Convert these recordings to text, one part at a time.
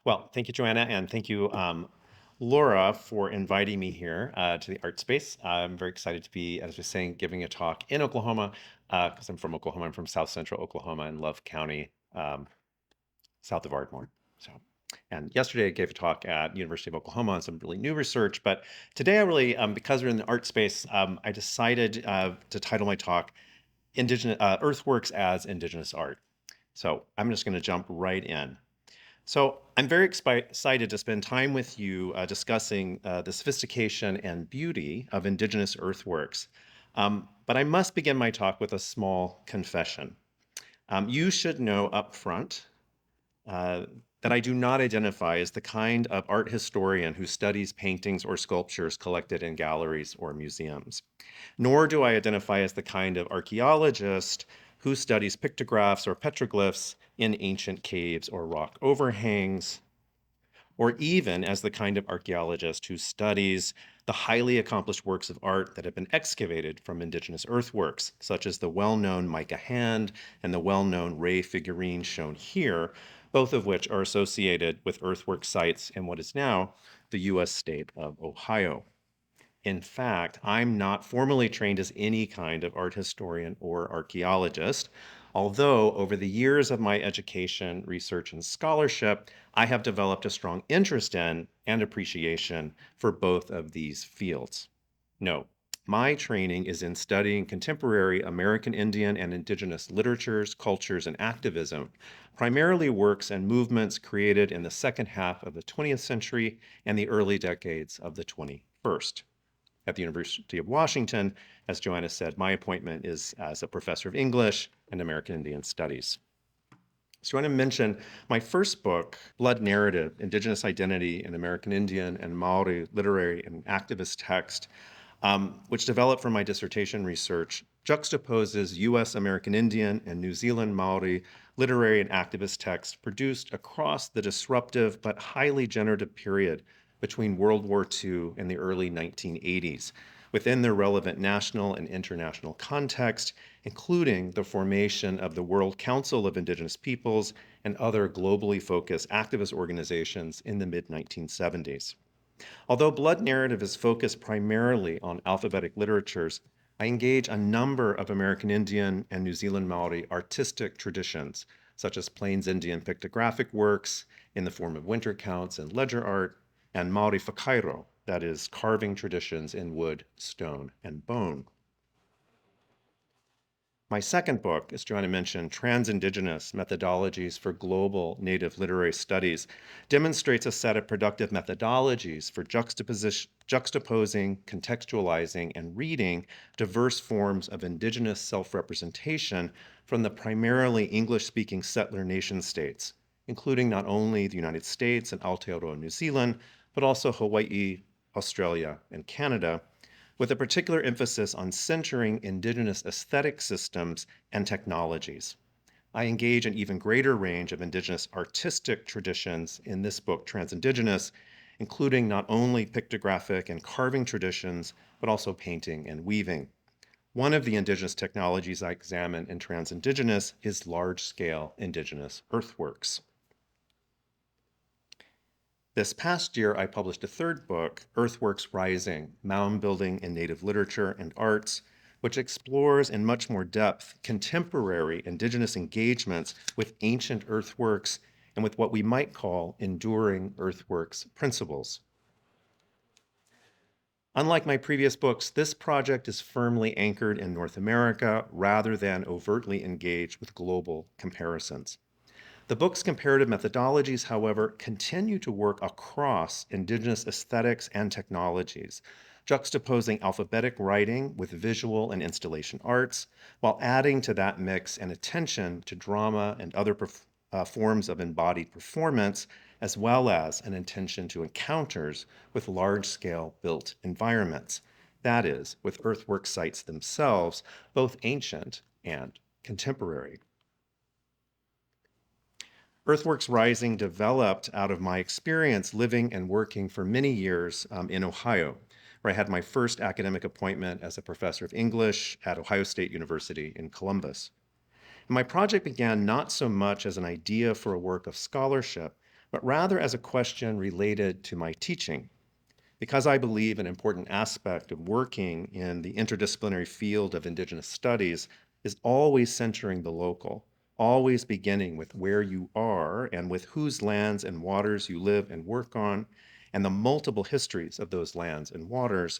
Well, thank you, Joanna, and thank you, Laura, for inviting me here to the Artspace. I'm very excited to be, as I was saying, giving a talk in Oklahoma because I'm from Oklahoma. I'm from South Central Oklahoma in Love County, south of Ardmore. So, and yesterday I gave a talk at University of Oklahoma on some really new research. But today I really, because we're in the art space, I decided to title my talk "Indigenous Earthworks as Indigenous Art." So I'm just going to jump right in. So I'm very excited to spend time with you discussing the sophistication and beauty of Indigenous earthworks. But I must begin my talk with a small confession. You should know up front uh, that I do not identify as the kind of art historian who studies paintings or sculptures collected in galleries or museums. Nor do I identify as the kind of archaeologist who studies pictographs or petroglyphs in ancient caves or rock overhangs, or even as the kind of archaeologist who studies the highly accomplished works of art that have been excavated from indigenous earthworks, such as the well-known mica hand and the well-known ray figurine shown here, both of which are associated with earthwork sites in what is now the US state of Ohio. In fact, I'm not formally trained as any kind of art historian or archaeologist, although over the years of my education, research, and scholarship, I have developed a strong interest in and appreciation for both of these fields. No, my training is in studying contemporary American Indian and Indigenous literatures, cultures, and activism, primarily works and movements created in the second half of the 20th century and the early decades of the 21st. At the University of Washington, as Joanna said, my appointment is as a professor of English and American Indian Studies. So I want to mention my first book, Blood Narrative, Indigenous Identity in American Indian and Maori Literary and Activist Text, which developed from my dissertation research, juxtaposes U.S. American Indian and New Zealand Maori literary and activist texts produced across the disruptive but highly generative period between World War II and the early 1980s, within their relevant national and international context, including the formation of the World Council of Indigenous Peoples and other globally focused activist organizations in the mid 1970s. Although Blood Narrative is focused primarily on alphabetic literatures, I engage a number of American Indian and New Zealand Maori artistic traditions, such as Plains Indian pictographic works in the form of winter counts and ledger art, and Maori whakairo, that is, carving traditions in wood, stone, and bone. My second book, as Joanna mentioned, Trans-Indigenous Methodologies for Global Native Literary Studies, demonstrates a set of productive methodologies for juxtaposing, contextualizing, and reading diverse forms of Indigenous self-representation from the primarily English-speaking settler nation-states, including not only the United States and Aotearoa New Zealand, but also Hawaii, Australia, and Canada, with a particular emphasis on centering Indigenous aesthetic systems and technologies. I engage an even greater range of Indigenous artistic traditions in this book, Trans-Indigenous, including not only pictographic and carving traditions, but also painting and weaving. One of the Indigenous technologies I examine in Trans-Indigenous is large-scale Indigenous earthworks. This past year, I published a third book, Earthworks Rising, Mound Building in Native Literature and Arts, which explores in much more depth contemporary Indigenous engagements with ancient earthworks and with what we might call enduring earthworks principles. Unlike my previous books, this project is firmly anchored in North America rather than overtly engaged with global comparisons. The book's comparative methodologies, however, continue to work across Indigenous aesthetics and technologies, juxtaposing alphabetic writing with visual and installation arts, while adding to that mix an attention to drama and other forms of embodied performance, as well as an attention to encounters with large-scale built environments. That is, with earthwork sites themselves, both ancient and contemporary. Earthworks Rising developed out of my experience living and working for many years in Ohio, where I had my first academic appointment as a professor of English at Ohio State University in Columbus. And my project began not so much as an idea for a work of scholarship, but rather as a question related to my teaching. Because I believe an important aspect of working in the interdisciplinary field of Indigenous studies is always centering the local, always beginning with where you are and with whose lands and waters you live and work on, and the multiple histories of those lands and waters,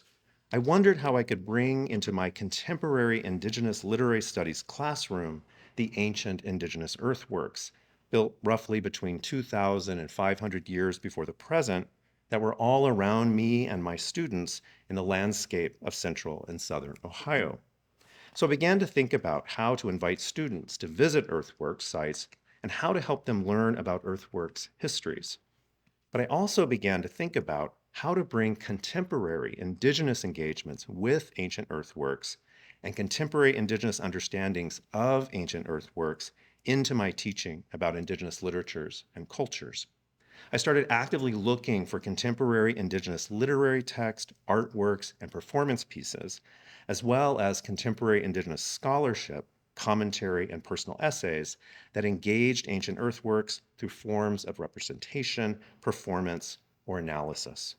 I wondered how I could bring into my contemporary Indigenous literary studies classroom the ancient Indigenous earthworks, built roughly between 2,000 and 500 years before the present, that were all around me and my students in the landscape of central and southern Ohio. So I began to think about how to invite students to visit earthworks sites and how to help them learn about earthworks histories. But I also began to think about how to bring contemporary Indigenous engagements with ancient earthworks and contemporary Indigenous understandings of ancient earthworks into my teaching about Indigenous literatures and cultures. I started actively looking for contemporary Indigenous literary text, artworks, and performance pieces, as well as contemporary Indigenous scholarship, commentary, and personal essays that engaged ancient earthworks through forms of representation, performance, or analysis.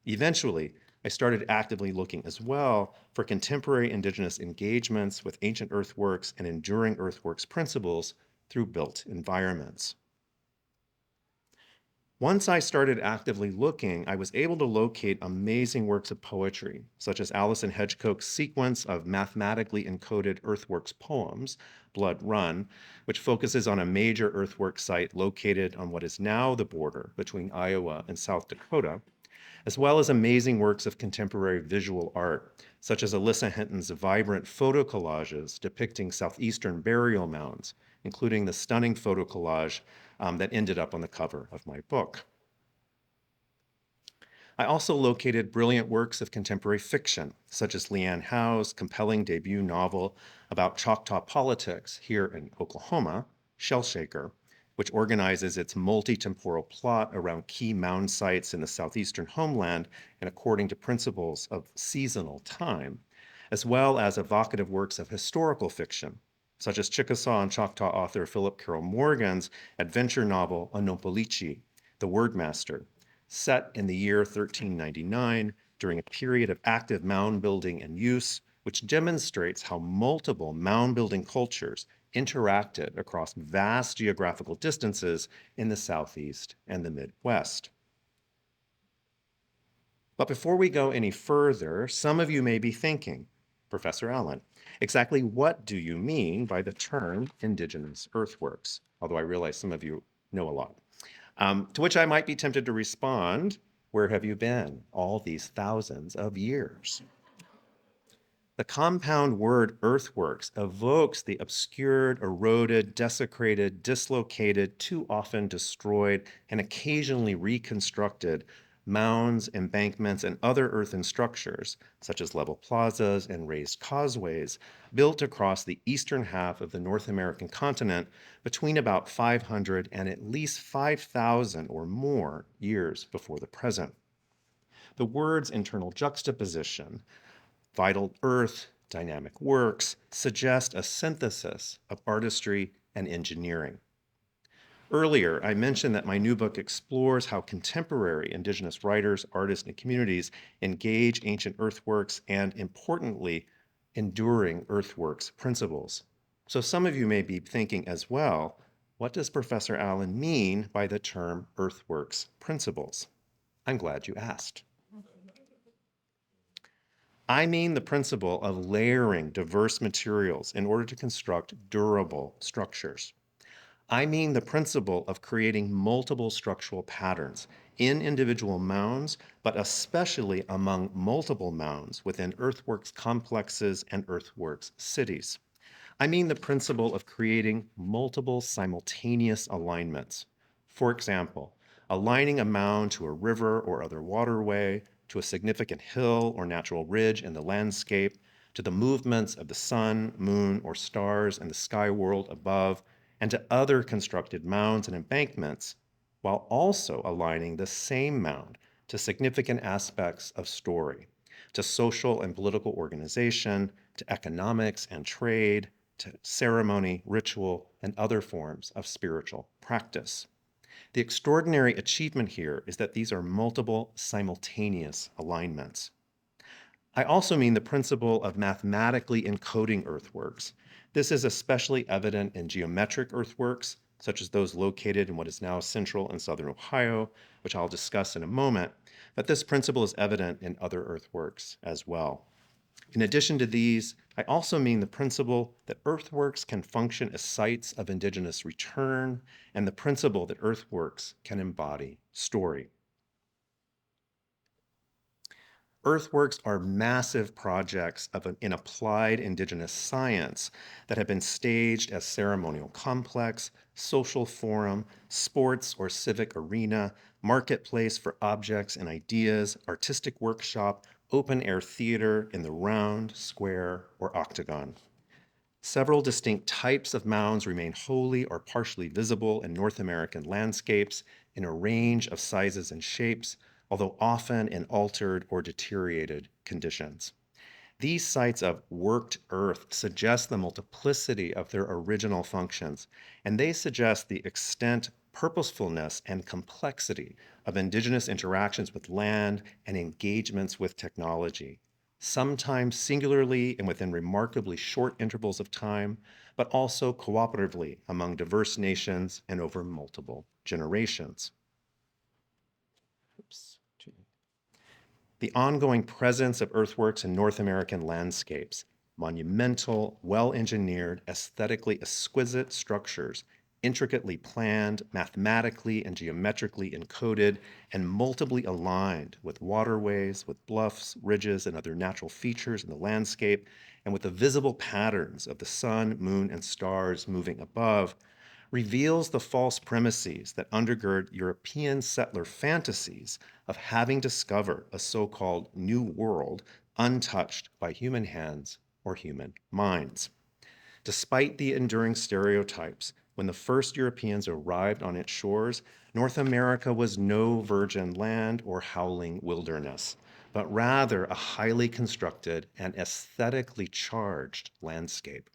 Eventually, I started actively looking as well for contemporary Indigenous engagements with ancient earthworks and enduring earthworks principles through built environments. Once I started actively looking, I was able to locate amazing works of poetry, such as Alison Hedgecock's sequence of mathematically encoded earthworks poems, Blood Run, which focuses on a major earthwork site located on what is now the border between Iowa and South Dakota, as well as amazing works of contemporary visual art, such as Alyssa Hinton's vibrant photo collages depicting southeastern burial mounds, including the stunning photo collage that ended up on the cover of my book. I also located brilliant works of contemporary fiction, such as Leanne Howe's compelling debut novel about Choctaw politics here in Oklahoma, Shellshaker, which organizes its multi-temporal plot around key mound sites in the southeastern homeland and according to principles of seasonal time, as well as evocative works of historical fiction, such as Chickasaw and Choctaw author Philip Carroll Morgan's adventure novel Anopolichi, The Wordmaster, set in the year 1399 during a period of active mound building and use, which demonstrates how multiple mound building cultures interacted across vast geographical distances in the Southeast and the Midwest. But before we go any further, some of you may be thinking, Professor Allen, exactly what do you mean by the term Indigenous earthworks? Although I realize some of you know a lot. To which I might be tempted to respond, where have you been all these thousands of years? The compound word earthworks evokes the obscured, eroded, desecrated, dislocated, too often destroyed, and occasionally reconstructed mounds, embankments, and other earthen structures, such as level plazas and raised causeways, built across the eastern half of the North American continent between about 500 and at least 5,000 or more years before the present. The word's internal juxtaposition, vital earth, dynamic works, suggest a synthesis of artistry and engineering. Earlier, I mentioned that my new book explores how contemporary Indigenous writers, artists, and communities engage ancient earthworks and, importantly, enduring earthworks principles. So some of you may be thinking as well, what does Professor Allen mean by the term earthworks principles? I'm glad you asked. I mean the principle of layering diverse materials in order to construct durable structures. I mean the principle of creating multiple structural patterns in individual mounds, but especially among multiple mounds within earthworks complexes and earthworks cities. I mean the principle of creating multiple simultaneous alignments. For example, aligning a mound to a river or other waterway, to a significant hill or natural ridge in the landscape, to the movements of the sun, moon, or stars in the sky world above, and to other constructed mounds and embankments, while also aligning the same mound to significant aspects of story, to social and political organization, to economics and trade, to ceremony, ritual, and other forms of spiritual practice. The extraordinary achievement here is that these are multiple simultaneous alignments. I also mean the principle of mathematically encoding earthworks. This is especially evident in geometric earthworks, such as those located in what is now central and southern Ohio, which I'll discuss in a moment, but this principle is evident in other earthworks as well. In addition to these, I also mean the principle that earthworks can function as sites of Indigenous return, and the principle that earthworks can embody story. Earthworks are massive projects in applied Indigenous science that have been staged as ceremonial complex, social forum, sports or civic arena, marketplace for objects and ideas, artistic workshop, open air theater in the round, square, or octagon. Several distinct types of mounds remain wholly or partially visible in North American landscapes in a range of sizes and shapes, although often in altered or deteriorated conditions. These sites of worked earth suggest the multiplicity of their original functions, and they suggest the extent, purposefulness, and complexity of Indigenous interactions with land and engagements with technology, sometimes singularly and within remarkably short intervals of time, but also cooperatively among diverse nations and over multiple generations. Oops. The ongoing presence of earthworks in North American landscapes, monumental, well-engineered, aesthetically exquisite structures, intricately planned, mathematically and geometrically encoded, and multiply aligned with waterways, with bluffs, ridges, and other natural features in the landscape, and with the visible patterns of the sun, moon, and stars moving above, reveals the false premises that undergird European settler fantasies of having discovered a so-called New World untouched by human hands or human minds. Despite the enduring stereotypes, when the first Europeans arrived on its shores, North America was no virgin land or howling wilderness, but rather a highly constructed and aesthetically charged landscape.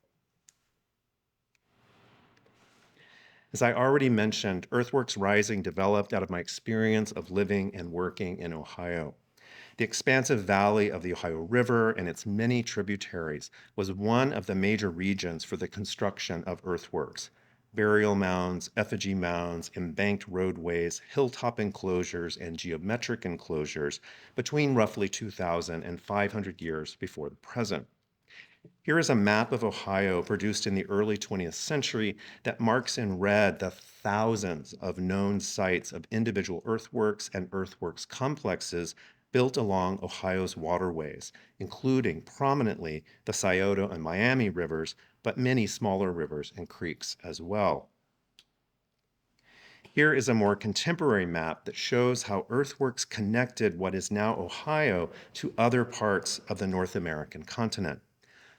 As I already mentioned, Earthworks Rising developed out of my experience of living and working in Ohio. The expansive valley of the Ohio River and its many tributaries was one of the major regions for the construction of earthworks. Burial mounds, effigy mounds, embanked roadways, hilltop enclosures, and geometric enclosures between roughly 2,000 and 500 years before the present. Here is a map of Ohio produced in the early 20th century that marks in red the thousands of known sites of individual earthworks and earthworks complexes built along Ohio's waterways, including prominently the Scioto and Miami rivers, but many smaller rivers and creeks as well. Here is a more contemporary map that shows how earthworks connected what is now Ohio to other parts of the North American continent.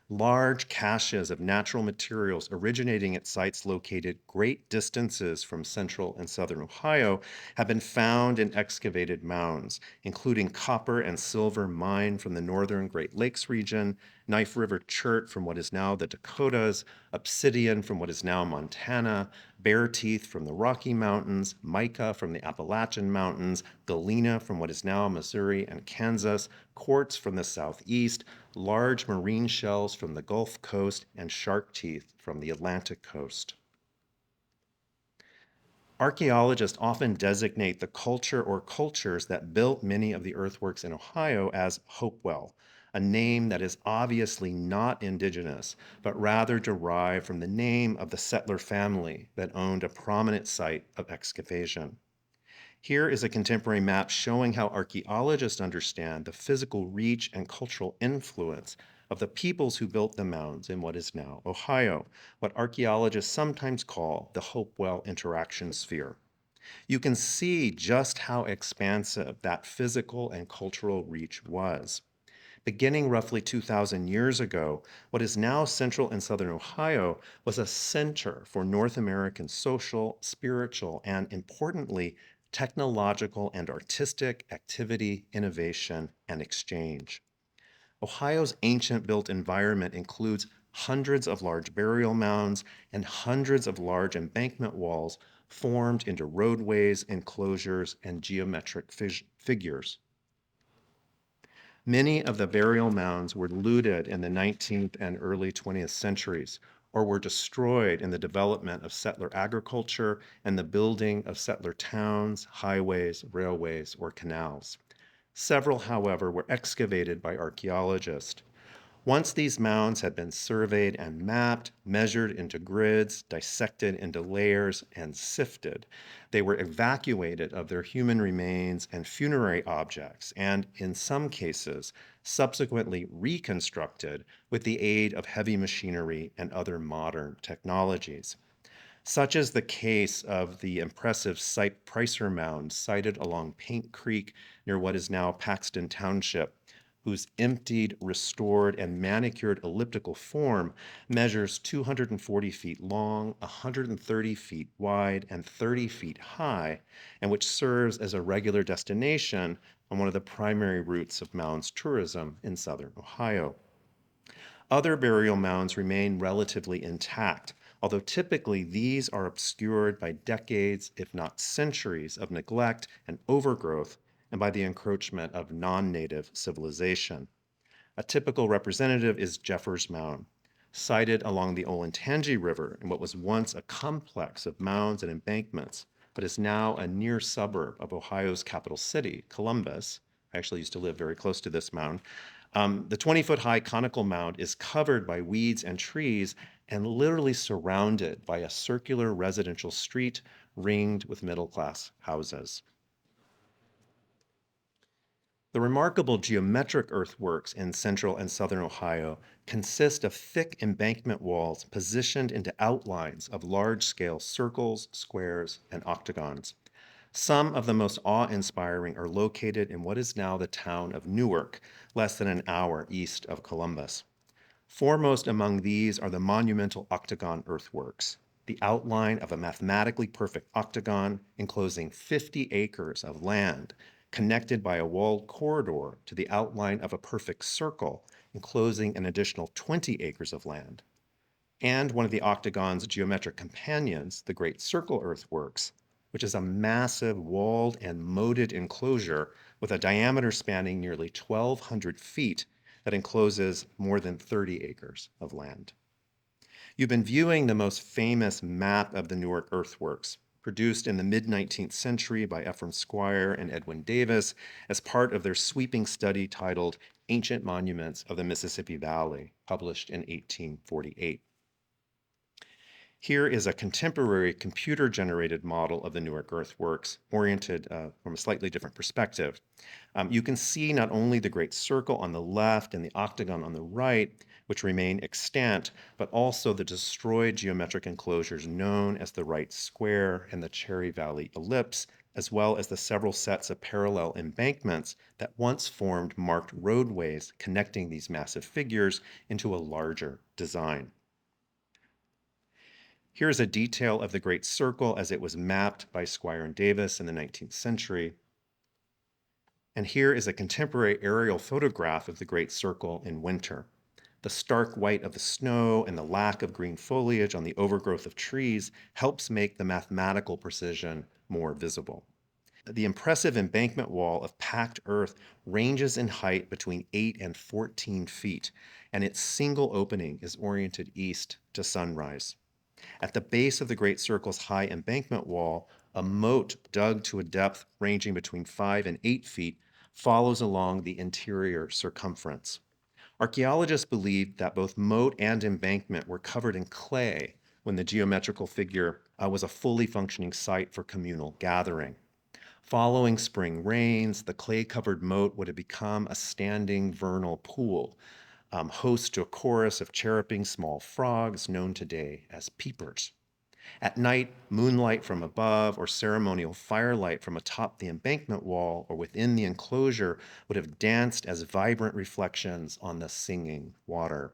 Large caches of natural materials originating at sites located great distances from central and southern Ohio have been found in excavated mounds, including copper and silver mined from the northern Great Lakes region, Knife River chert from what is now the Dakotas, obsidian from what is now Montana, bear teeth from the Rocky Mountains, mica from the Appalachian Mountains, galena from what is now Missouri and Kansas, quartz from the southeast, large marine shells from the Gulf Coast, and shark teeth from the Atlantic coast. Archaeologists often designate the culture or cultures that built many of the earthworks in Ohio as Hopewell, a name that is obviously not indigenous, but rather derived from the name of the settler family that owned a prominent site of excavation. Here is a contemporary map showing how archaeologists understand the physical reach and cultural influence of the peoples who built the mounds in what is now Ohio, what archaeologists sometimes call the Hopewell interaction sphere. You can see just how expansive that physical and cultural reach was. Beginning roughly 2,000 years ago, what is now central and southern Ohio was a center for North American social, spiritual, and importantly, technological and artistic activity, innovation, and exchange. Ohio's ancient built environment includes hundreds of large burial mounds and hundreds of large embankment walls, formed into roadways, enclosures, and geometric figures. Many of the burial mounds were looted in the 19th and early 20th centuries, or were destroyed in the development of settler agriculture and the building of settler towns, highways, railways, or canals. Several, however, were excavated by archaeologists. Once these mounds had been surveyed and mapped, measured into grids, dissected into layers, and sifted, they were evacuated of their human remains and funerary objects, and in some cases, subsequently reconstructed with the aid of heavy machinery and other modern technologies. Such is the case of the impressive Sipe Pricer Mound sited along Paint Creek near what is now Paxton Township, whose emptied, restored, and manicured elliptical form measures 240 feet long, 130 feet wide, and 30 feet high, and which serves as a regular destination on one of the primary routes of mounds tourism in southern Ohio. Other burial mounds remain relatively intact, although typically these are obscured by decades, if not centuries, of neglect and overgrowth, and by the encroachment of non-native civilization. A typical representative is Jeffers Mound, sited along the Olentangy River in what was once a complex of mounds and embankments, but is now a near suburb of Ohio's capital city, Columbus. I actually used to live very close to this mound. The 20-foot high conical mound is covered by weeds and trees and literally surrounded by a circular residential street ringed with middle-class houses. The remarkable geometric earthworks in central and southern Ohio consist of thick embankment walls positioned into outlines of large-scale circles, squares, and octagons. Some of the most awe-inspiring are located in what is now the town of Newark, less than an hour east of Columbus. Foremost among these are the monumental octagon earthworks, the outline of a mathematically perfect octagon enclosing 50 acres of land, connected by a walled corridor to the outline of a perfect circle enclosing an additional 20 acres of land, and one of the octagon's geometric companions, the Great Circle earthworks, which is a massive walled and moated enclosure with a diameter spanning nearly 1,200 feet that encloses more than 30 acres of land. You've been viewing the most famous map of the Newark earthworks, produced in the mid-19th century by Ephraim Squire and Edwin Davis as part of their sweeping study titled Ancient Monuments of the Mississippi Valley, published in 1848. Here is a contemporary computer-generated model of the Newark earthworks, oriented from a slightly different perspective. You can see not only the Great Circle on the left and the octagon on the right, which remain extant, but also the destroyed geometric enclosures known as the Wright Square and the Cherry Valley Ellipse, as well as the several sets of parallel embankments that once formed marked roadways connecting these massive figures into a larger design. Here's a detail of the Great Circle as it was mapped by Squire and Davis in the 19th century. And here is a contemporary aerial photograph of the Great Circle in winter. The stark white of the snow and the lack of green foliage on the overgrowth of trees helps make the mathematical precision more visible. The impressive embankment wall of packed earth ranges in height between 8 and 14 feet, and its single opening is oriented east to sunrise. At the base of the Great Circle's high embankment wall, a moat dug to a depth ranging between 5 and 8 feet follows along the interior circumference. Archaeologists believe that both moat and embankment were covered in clay when the geometrical figure was a fully functioning site for communal gathering. Following spring rains, the clay-covered moat would have become a standing vernal pool, host to a chorus of chirruping small frogs known today as peepers. At night, moonlight from above or ceremonial firelight from atop the embankment wall or within the enclosure would have danced as vibrant reflections on the singing water.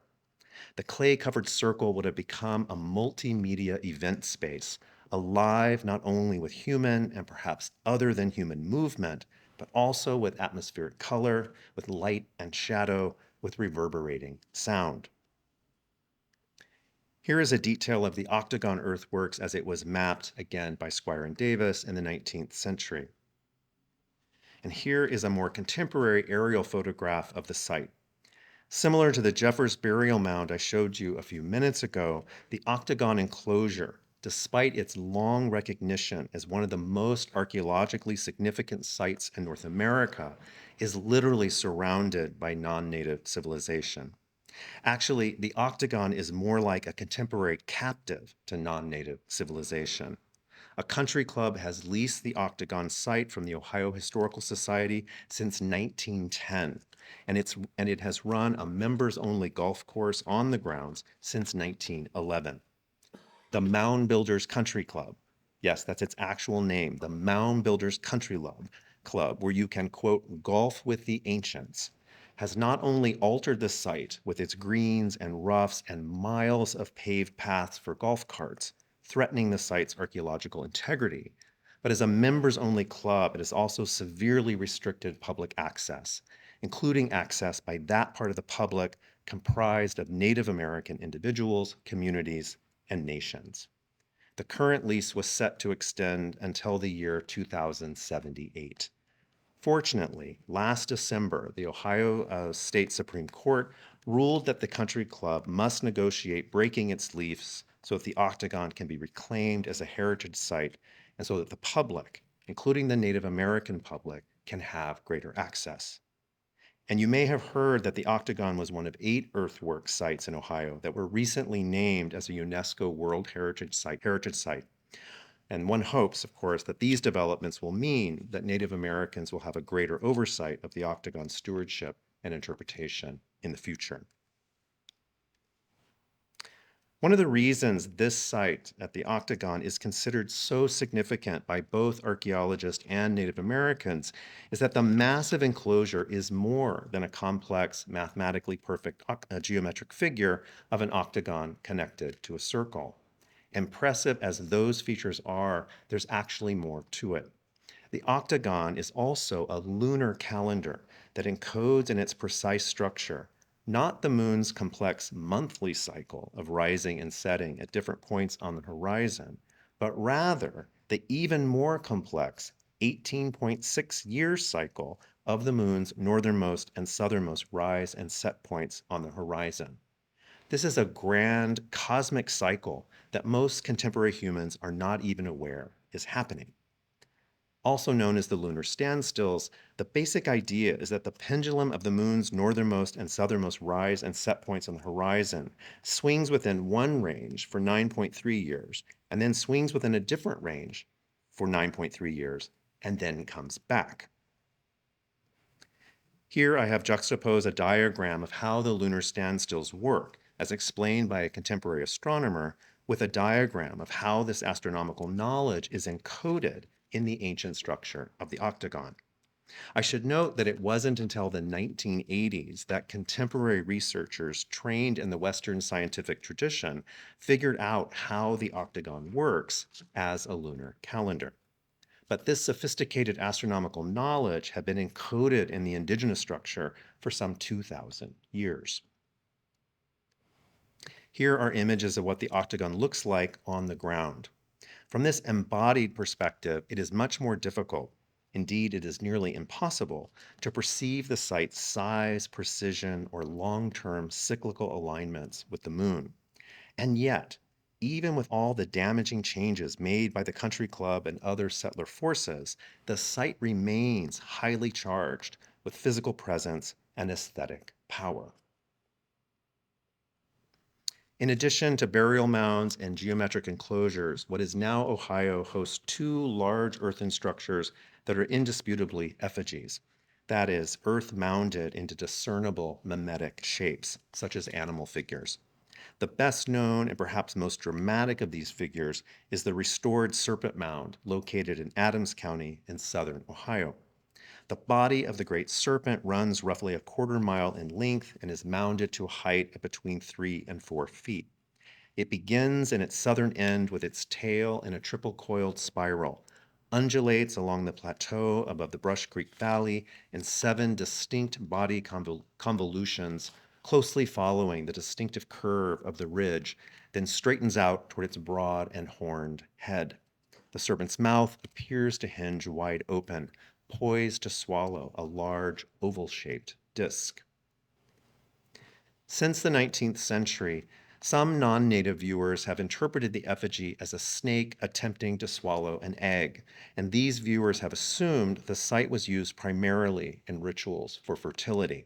The clay-covered circle would have become a multimedia event space, alive not only with human and perhaps other than human movement, but also with atmospheric color, with light and shadow, with reverberating sound. Here is a detail of the octagon earthworks as it was mapped, again, by Squire and Davis in the 19th century. And here is a more contemporary aerial photograph of the site. Similar to the Jeffers burial mound I showed you a few minutes ago, the octagon enclosure, despite its long recognition as one of the most archaeologically significant sites in North America, is literally surrounded by non-native civilization. Actually, the octagon is more like a contemporary captive to non-native civilization. A country club has leased the octagon site from the Ohio Historical Society since 1910, and it has run a members-only golf course on the grounds since 1911. The Mound Builders Country Club, yes, that's its actual name, the Mound Builders Club, where you can, quote, golf with the ancients, has not only altered the site with its greens and roughs and miles of paved paths for golf carts, threatening the site's archaeological integrity, but as a members-only club, it has also severely restricted public access, including access by that part of the public comprised of Native American individuals, communities, and nations. The current lease was set to extend until the year 2078. Fortunately, last December, the Ohio State Supreme Court ruled that the country club must negotiate breaking its lease so that the octagon can be reclaimed as a heritage site and so that the public, including the Native American public, can have greater access. And you may have heard that the octagon was one of 8 earthworks sites in Ohio that were recently named as a UNESCO World Heritage Site. And one hopes, of course, that these developments will mean that Native Americans will have a greater oversight of the octagon stewardship and interpretation in the future. One of the reasons this site at the octagon is considered so significant by both archaeologists and Native Americans is that the massive enclosure is more than a complex, mathematically perfect geometric figure of an octagon connected to a circle. Impressive as those features are, there's actually more to it. The octagon is also a lunar calendar that encodes in its precise structure not the moon's complex monthly cycle of rising and setting at different points on the horizon, but rather the even more complex 18.6-year cycle of the moon's northernmost and southernmost rise and set points on the horizon. This is a grand cosmic cycle that most contemporary humans are not even aware is happening. Also known as the lunar standstills, the basic idea is that the pendulum of the moon's northernmost and southernmost rise and set points on the horizon swings within one range for 9.3 years, and then swings within a different range for 9.3 years, and then comes back. Here I have juxtaposed a diagram of how the lunar standstills work, as explained by a contemporary astronomer, with a diagram of how this astronomical knowledge is encoded in the ancient structure of the octagon. I should note that it wasn't until the 1980s that contemporary researchers trained in the Western scientific tradition figured out how the octagon works as a lunar calendar. But this sophisticated astronomical knowledge had been encoded in the indigenous structure for some 2,000 years. Here are images of what the octagon looks like on the ground. From this embodied perspective, it is much more difficult, indeed it is nearly impossible, to perceive the site's size, precision, or long-term cyclical alignments with the moon. And yet, even with all the damaging changes made by the country club and other settler forces, the site remains highly charged with physical presence and aesthetic power. In addition to burial mounds and geometric enclosures, what is now Ohio hosts 2 large earthen structures that are indisputably effigies. That is, earth mounded into discernible mimetic shapes, such as animal figures. The best known and perhaps most dramatic of these figures is the restored Serpent Mound located in Adams County in southern Ohio. The body of the great serpent runs roughly a quarter-mile in length and is mounded to a height of between 3 and 4 feet. It begins in its southern end with its tail in a triple-coiled spiral, undulates along the plateau above the Brush Creek Valley in 7 distinct body convolutions closely following the distinctive curve of the ridge, then straightens out toward its broad and horned head. The serpent's mouth appears to hinge wide open, poised to swallow a large oval-shaped disc. Since the 19th century, some non-native viewers have interpreted the effigy as a snake attempting to swallow an egg, and these viewers have assumed the site was used primarily in rituals for fertility.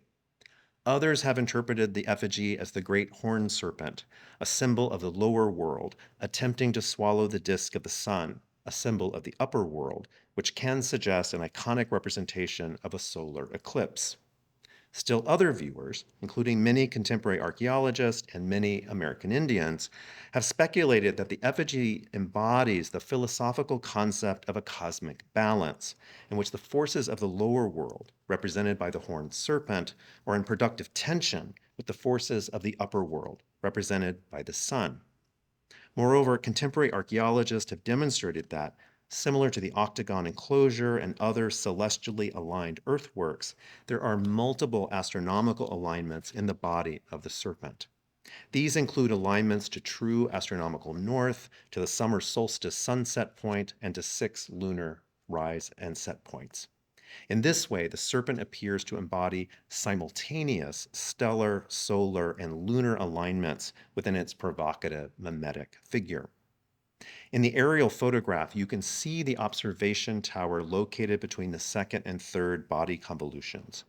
Others have interpreted the effigy as the great horned serpent, a symbol of the lower world, attempting to swallow the disk of the sun, a symbol of the upper world, which can suggest an iconic representation of a solar eclipse. Still other viewers, including many contemporary archaeologists and many American Indians, have speculated that the effigy embodies the philosophical concept of a cosmic balance, in which the forces of the lower world, represented by the horned serpent, are in productive tension with the forces of the upper world, represented by the sun. Moreover, contemporary archaeologists have demonstrated that, similar to the octagon enclosure and other celestially aligned earthworks, there are multiple astronomical alignments in the body of the serpent. These include alignments to true astronomical north, to the summer solstice sunset point, and to 6 lunar rise and set points. In this way, the serpent appears to embody simultaneous stellar, solar, and lunar alignments within its provocative mimetic figure. In the aerial photograph, you can see the observation tower located between the second and third body convolutions.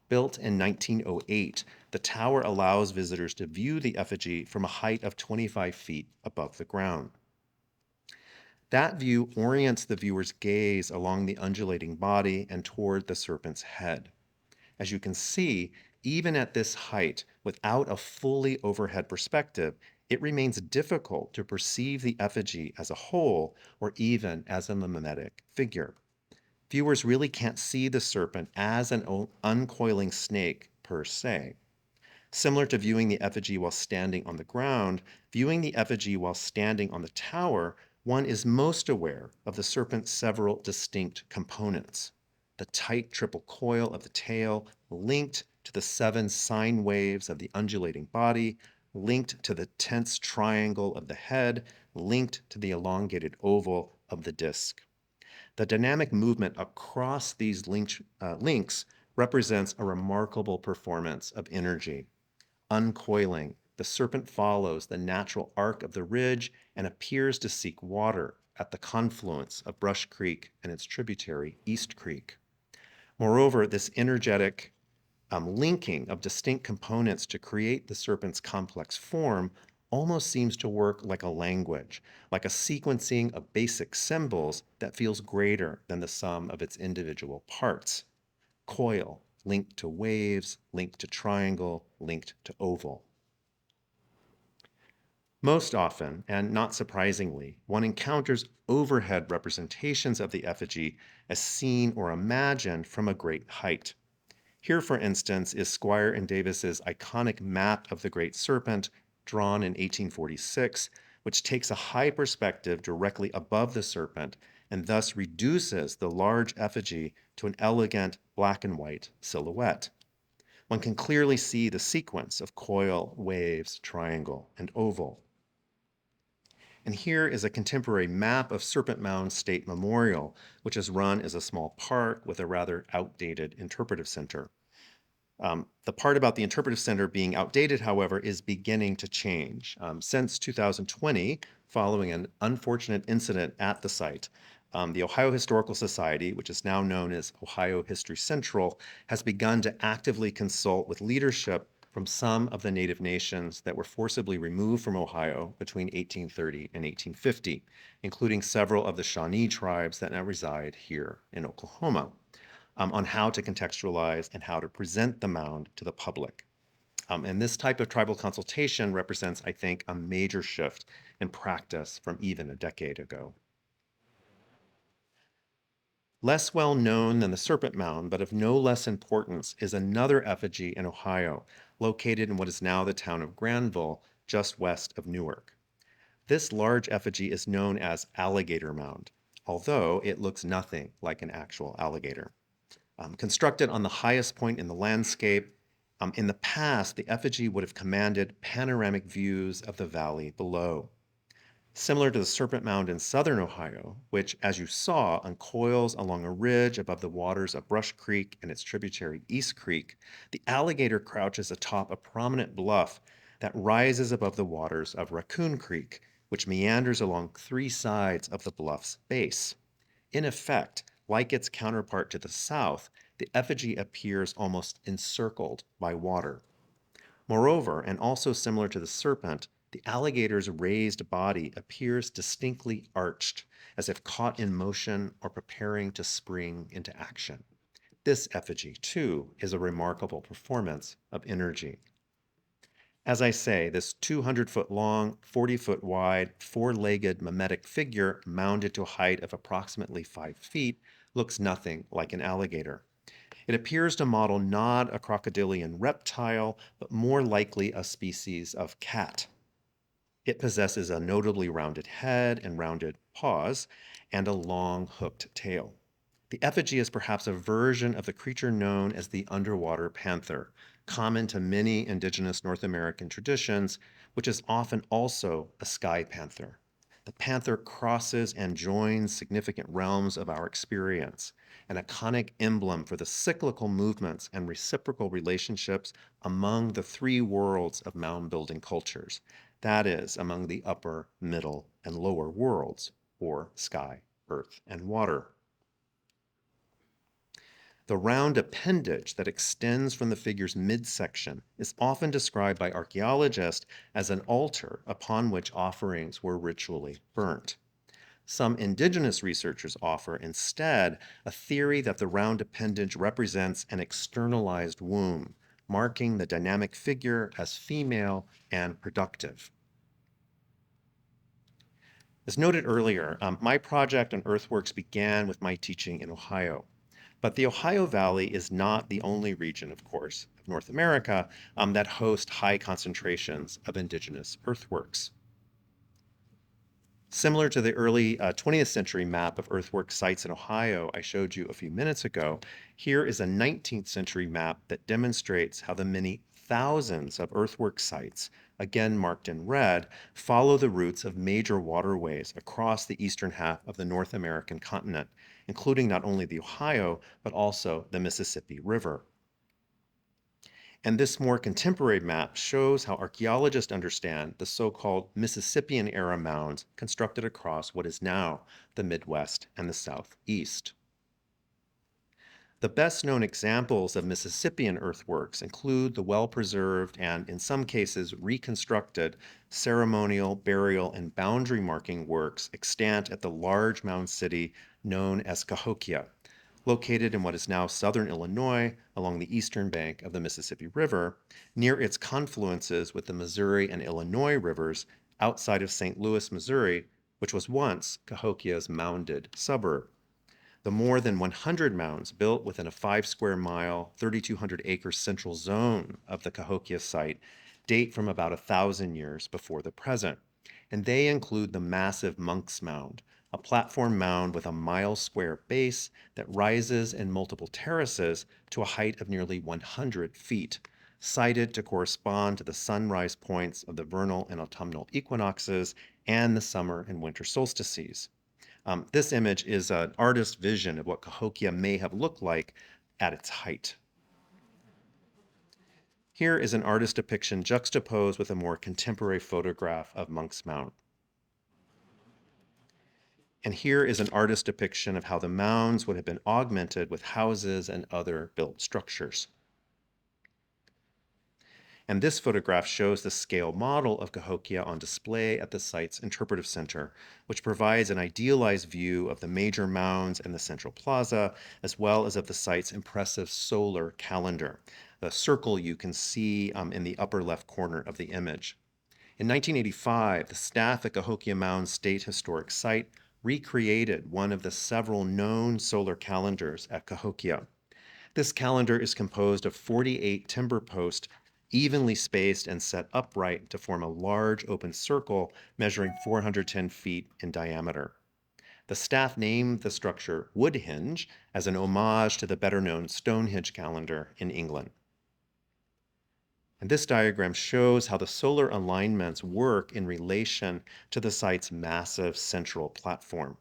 Built in 1908, the tower allows visitors to view the effigy from a height of 25 feet above the ground. That view orients the viewer's gaze along the undulating body and toward the serpent's head. As you can see, even at this height, without a fully overhead perspective, it remains difficult to perceive the effigy as a whole or even as a mimetic figure. Viewers really can't see the serpent as an uncoiling snake per se. Similar to viewing the effigy while standing on the ground, viewing the effigy while standing on the tower, one is most aware of the serpent's several distinct components. The tight triple coil of the tail, linked to the 7 sine waves of the undulating body, linked to the tense triangle of the head, linked to the elongated oval of the disc. The dynamic movement across these links represents a remarkable performance of energy. Uncoiling, the serpent follows the natural arc of the ridge and appears to seek water at the confluence of Brush Creek and its tributary, East Creek. Moreover, this energetic linking of distinct components to create the serpent's complex form almost seems to work like a language, like a sequencing of basic symbols that feels greater than the sum of its individual parts. Coil, linked to waves, linked to triangle, linked to oval. Most often, and not surprisingly, one encounters overhead representations of the effigy as seen or imagined from a great height. Here, for instance, is Squire and Davis's iconic map of the Great Serpent, drawn in 1846, which takes a high perspective directly above the serpent and thus reduces the large effigy to an elegant black and white silhouette. One can clearly see the sequence of coil, waves, triangle, and oval. And here is a contemporary map of Serpent Mound State Memorial, which is run as a small park with a rather outdated interpretive center. The part about the interpretive center being outdated, however, is beginning to change. Since 2020, following an unfortunate incident at the site, the Ohio Historical Society, which is now known as Ohio History Central, has begun to actively consult with leadership from some of the native nations that were forcibly removed from Ohio between 1830 and 1850, including several of the Shawnee tribes that now reside here in Oklahoma, on how to contextualize and how to present the mound to the public. And this type of tribal consultation represents, I think, a major shift in practice from even a decade ago. Less well known than the Serpent Mound, but of no less importance, is another effigy in Ohio, located in what is now the town of Granville, just west of Newark. This large effigy is known as Alligator Mound, although it looks nothing like an actual alligator. Constructed on the highest point in the landscape, In the past, the effigy would have commanded panoramic views of the valley below. Similar to the Serpent Mound in southern Ohio, which, as you saw, uncoils along a ridge above the waters of Brush Creek and its tributary East Creek, the alligator crouches atop a prominent bluff that rises above the waters of Raccoon Creek, which meanders along three sides of the bluff's base. In effect, like its counterpart to the south, the effigy appears almost encircled by water. Moreover, and also similar to the serpent, the alligator's raised body appears distinctly arched, as if caught in motion or preparing to spring into action. This effigy, too, is a remarkable performance of energy. As I say, this 200-foot long, 40-foot wide, four-legged mimetic figure mounted to a height of approximately 5 feet looks nothing like an alligator. It appears to model not a crocodilian reptile, but more likely a species of cat. It possesses a notably rounded head and rounded paws, and a long hooked tail. The effigy is perhaps a version of the creature known as the underwater panther, common to many indigenous North American traditions, which is often also a sky panther. The panther crosses and joins significant realms of our experience, an iconic emblem for the cyclical movements and reciprocal relationships among the three worlds of mound building cultures. That is, among the upper, middle, and lower worlds, or sky, earth, and water. The round appendage that extends from the figure's midsection is often described by archaeologists as an altar upon which offerings were ritually burnt. Some indigenous researchers offer instead a theory that the round appendage represents an externalized womb, marking the dynamic figure as female and productive. As noted earlier, my project on earthworks began with my teaching in Ohio. But the Ohio Valley is not the only region, of course, of North America that hosts high concentrations of indigenous earthworks. Similar to the early 20th century map of earthwork sites in Ohio I showed you a few minutes ago, here is a 19th century map that demonstrates how the many thousands of earthwork sites, again marked in red, follow the routes of major waterways across the eastern half of the North American continent, including not only the Ohio, but also the Mississippi River. And this more contemporary map shows how archaeologists understand the so-called Mississippian era mounds constructed across what is now the Midwest and the Southeast. The best known examples of Mississippian earthworks include the well-preserved and, in some cases, reconstructed ceremonial, burial, and boundary marking works extant at the large mound city known as Cahokia, located in what is now southern Illinois along the eastern bank of the Mississippi River, near its confluences with the Missouri and Illinois rivers outside of St. Louis, Missouri, which was once Cahokia's mounded suburb. The more than 100 mounds built within a 5-square-mile, 3,200-acre central zone of the Cahokia site date from about 1,000 years before the present, and they include the massive Monk's Mound, a platform mound with a mile-square base that rises in multiple terraces to a height of nearly 100 feet, sited to correspond to the sunrise points of the vernal and autumnal equinoxes and the summer and winter solstices. This image is an artist's vision of what Cahokia may have looked like at its height. Here is an artist depiction juxtaposed with a more contemporary photograph of Monk's Mound. And here is an artist depiction of how the mounds would have been augmented with houses and other built structures. And this photograph shows the scale model of Cahokia on display at the site's interpretive center, which provides an idealized view of the major mounds and the central plaza, as well as of the site's impressive solar calendar, the circle you can see in the upper left corner of the image. In 1985, the staff at Cahokia Mound State Historic Site recreated one of the several known solar calendars at Cahokia. This calendar is composed of 48 timber posts evenly spaced and set upright to form a large open circle measuring 410 feet in diameter. The staff named the structure Woodhenge as an homage to the better-known Stonehenge calendar in England. And this diagram shows how the solar alignments work in relation to the site's massive central platform.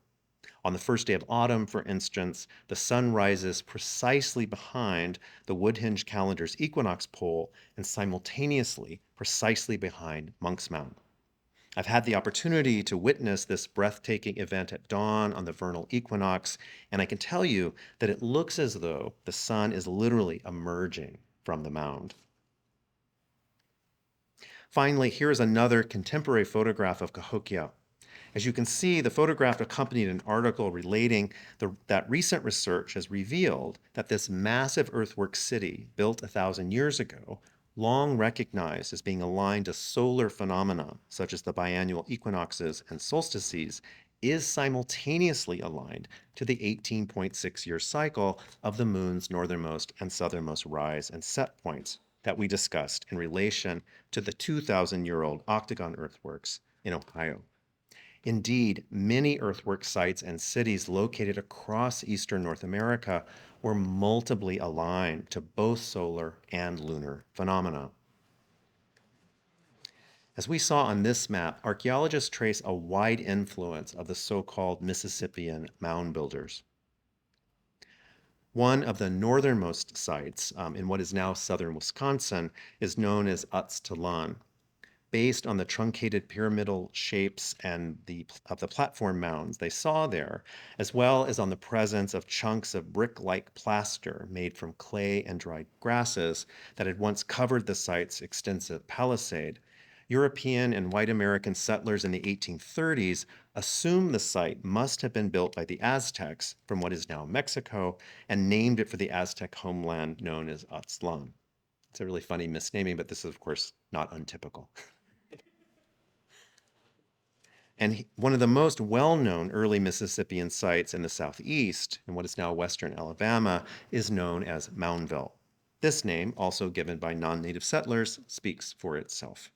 On the first day of autumn, for instance, the sun rises precisely behind the Woodhinge calendar's equinox pole and simultaneously precisely behind Monk's Mound. I've had the opportunity to witness this breathtaking event at dawn on the vernal equinox, and I can tell you that it looks as though the sun is literally emerging from the mound. Finally, here is another contemporary photograph of Cahokia. As you can see, the photograph accompanied an article relating that recent research has revealed that this massive earthwork city, built 1,000 years ago, long recognized as being aligned to solar phenomena such as the biannual equinoxes and solstices, is simultaneously aligned to the 18.6-year cycle of the moon's northernmost and southernmost rise and set points that we discussed in relation to the 2,000-year-old octagon earthworks in Ohio. Indeed, many earthwork sites and cities located across eastern North America were multiply aligned to both solar and lunar phenomena. As we saw on this map, archaeologists trace a wide influence of the so-called Mississippian mound builders. One of the northernmost sites in what is now southern Wisconsin is known as Utztalan, based on the truncated pyramidal shapes of the platform mounds they saw there, as well as on the presence of chunks of brick-like plaster made from clay and dried grasses that had once covered the site's extensive palisade. European and white American settlers in the 1830s assumed the site must have been built by the Aztecs from what is now Mexico and named it for the Aztec homeland known as Aztlan. It's a really funny misnaming, but this is, of course, not untypical. And one of the most well-known early Mississippian sites in the southeast, in what is now western Alabama, is known as Moundville. This name, also given by non-native settlers, speaks for itself.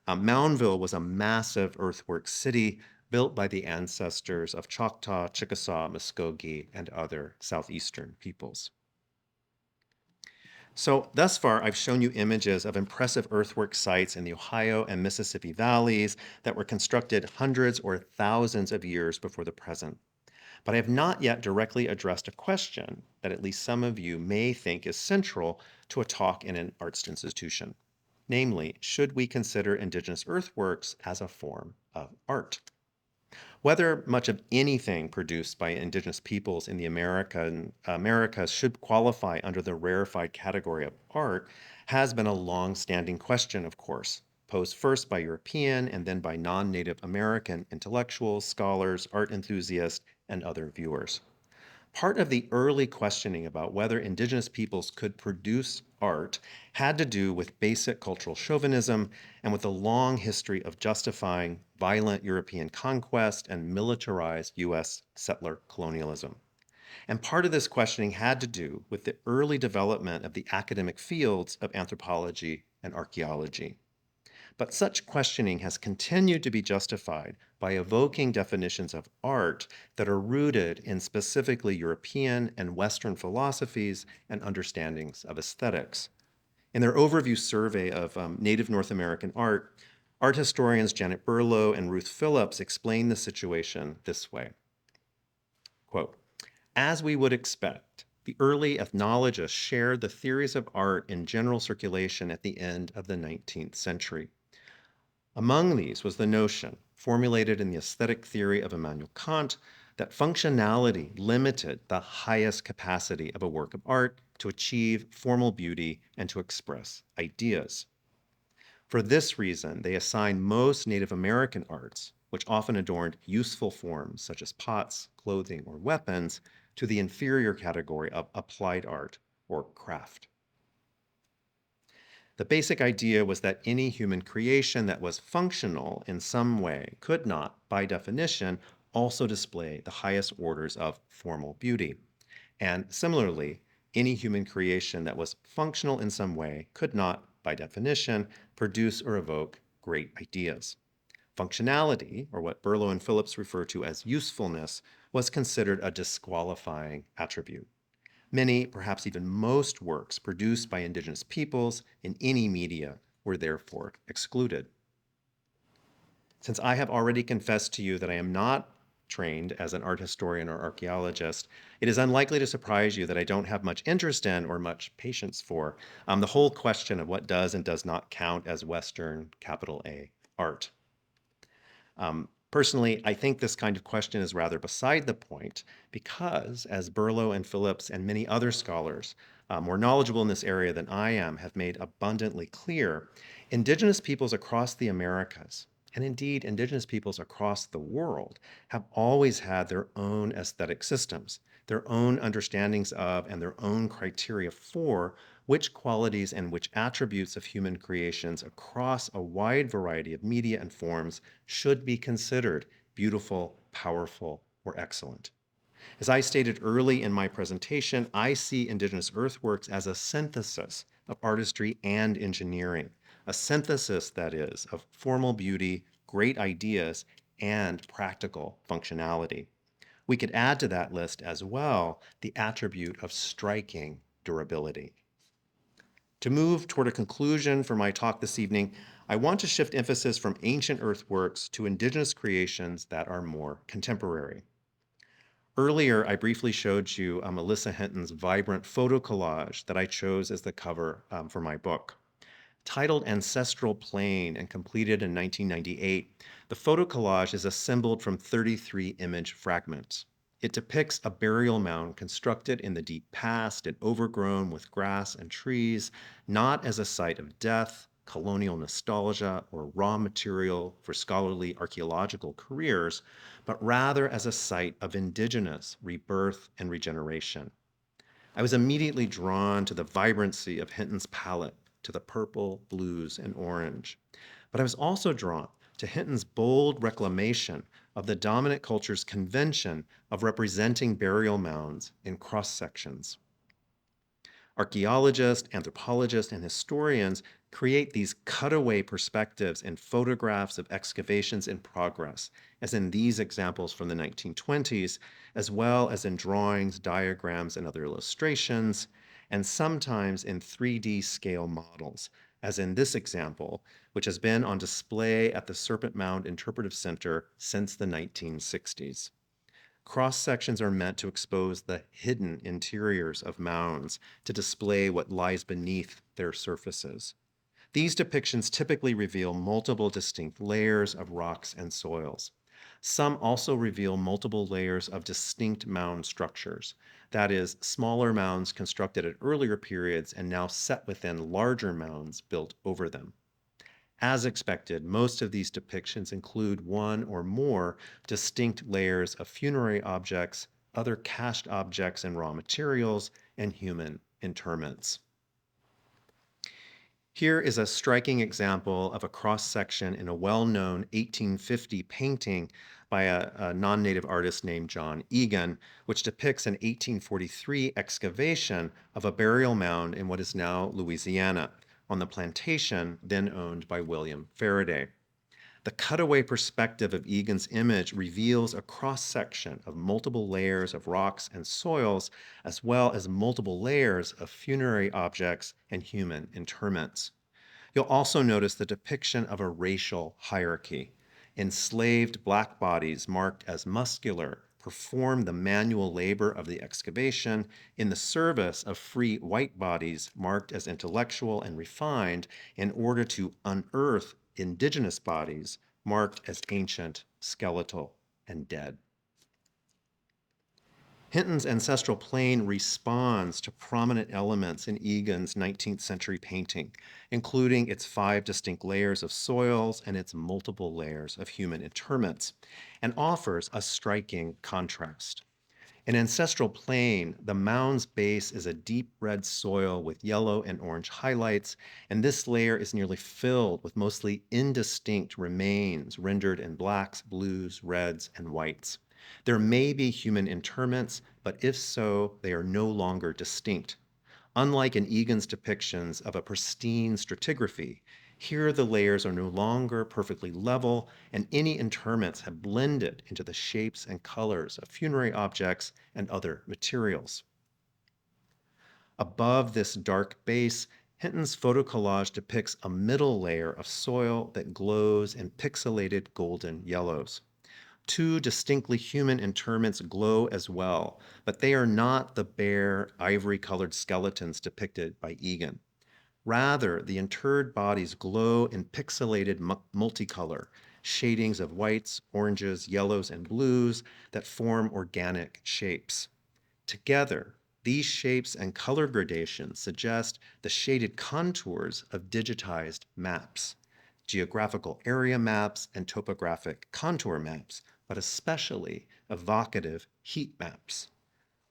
Moundville was a massive earthwork city built by the ancestors of Choctaw, Chickasaw, Muskogee, and other southeastern peoples. So thus far, I've shown you images of impressive earthwork sites in the Ohio and Mississippi valleys that were constructed hundreds or thousands of years before the present. But I have not yet directly addressed a question that at least some of you may think is central to a talk in an arts institution. Namely, should we consider Indigenous earthworks as a form of art? Whether much of anything produced by Indigenous peoples in the Americas should qualify under the rarefied category of art has been a long-standing question, of course, posed first by European and then by non-Native American intellectuals, scholars, art enthusiasts, and other viewers. Part of the early questioning about whether Indigenous peoples could produce art had to do with basic cultural chauvinism and with a long history of justifying violent European conquest and militarized US settler colonialism. And part of this questioning had to do with the early development of the academic fields of anthropology and archaeology. But such questioning has continued to be justified by evoking definitions of art that are rooted in specifically European and Western philosophies and understandings of aesthetics. In their overview survey of Native North American art historians Janet Berlow and Ruth Phillips explain the situation this way. Quote, as we would expect, the early ethnologists shared the theories of art in general circulation at the end of the 19th century. Among these was the notion, formulated in the aesthetic theory of Immanuel Kant, that functionality limited the highest capacity of a work of art to achieve formal beauty and to express ideas. For this reason, they assigned most Native American arts, which often adorned useful forms such as pots, clothing, or weapons, to the inferior category of applied art or craft. The basic idea was that any human creation that was functional in some way could not, by definition, also display the highest orders of formal beauty. And similarly, any human creation that was functional in some way could not, by definition, produce or evoke great ideas. Functionality, or what Berlow and Phillips refer to as usefulness, was considered a disqualifying attribute. Many, perhaps even most works produced by Indigenous peoples in any media were therefore excluded. Since I have already confessed to you that I am not trained as an art historian or archaeologist, it is unlikely to surprise you that I don't have much interest in or much patience for the whole question of what does and does not count as Western, capital A, art. Personally, I think this kind of question is rather beside the point because, as Berlow and Phillips and many other scholars more knowledgeable in this area than I am have made abundantly clear, Indigenous peoples across the Americas, and indeed Indigenous peoples across the world, have always had their own aesthetic systems, their own understandings of, and their own criteria for which qualities and which attributes of human creations across a wide variety of media and forms should be considered beautiful, powerful, or excellent. As I stated early in my presentation, I see Indigenous earthworks as a synthesis of artistry and engineering, a synthesis, that is, of formal beauty, great ideas, and practical functionality. We could add to that list as well the attribute of striking durability. To move toward a conclusion for my talk this evening, I want to shift emphasis from ancient earthworks to Indigenous creations that are more contemporary. Earlier, I briefly showed you Melissa Hinton's vibrant photo collage that I chose as the cover for my book. Titled Ancestral Plane and completed in 1998, the photo collage is assembled from 33 image fragments. It depicts a burial mound constructed in the deep past and overgrown with grass and trees, not as a site of death, colonial nostalgia, or raw material for scholarly archaeological careers, but rather as a site of indigenous rebirth and regeneration. I was immediately drawn to the vibrancy of Hinton's palette, to the purple, blues, and orange. But I was also drawn to Hinton's bold reclamation of the dominant culture's convention of representing burial mounds in cross sections. Archaeologists, anthropologists, and historians create these cutaway perspectives in photographs of excavations in progress, as in these examples from the 1920s, as well as in drawings, diagrams, and other illustrations, and sometimes in 3D scale models, as in this example, which has been on display at the Serpent Mound Interpretive Center since the 1960s. Cross sections are meant to expose the hidden interiors of mounds, to display what lies beneath their surfaces. These depictions typically reveal multiple distinct layers of rocks and soils. Some also reveal multiple layers of distinct mound structures, that is, smaller mounds constructed at earlier periods and now set within larger mounds built over them. As expected, most of these depictions include one or more distinct layers of funerary objects, other cached objects and raw materials, and human interments. Here is a striking example of a cross-section in a well-known 1850 painting by a non-native artist named John Egan, which depicts an 1843 excavation of a burial mound in what is now Louisiana, on the plantation then owned by William Faraday. The cutaway perspective of Egan's image reveals a cross-section of multiple layers of rocks and soils, as well as multiple layers of funerary objects and human interments. You'll also notice the depiction of a racial hierarchy. Enslaved black bodies marked as muscular perform the manual labor of the excavation in the service of free white bodies marked as intellectual and refined in order to unearth indigenous bodies marked as ancient, skeletal, and dead. Hinton's ancestral plane responds to prominent elements in Egan's 19th century painting, including its 5 distinct layers of soils and its multiple layers of human interments, and offers a striking contrast. In ancestral plane, the mound's base is a deep red soil with yellow and orange highlights, and this layer is nearly filled with mostly indistinct remains rendered in blacks, blues, reds, and whites. There may be human interments, but if so, they are no longer distinct. Unlike in Egan's depictions of a pristine stratigraphy, here the layers are no longer perfectly level, and any interments have blended into the shapes and colors of funerary objects and other materials. Above this dark base, Hinton's photo collage depicts a middle layer of soil that glows in pixelated golden yellows. Two distinctly human interments glow as well, but they are not the bare, ivory colored skeletons depicted by Egan. Rather, the interred bodies glow in pixelated multicolor, shadings of whites, oranges, yellows, and blues that form organic shapes. Together, these shapes and color gradations suggest the shaded contours of digitized maps, geographical area maps and topographic contour maps, but especially evocative heat maps.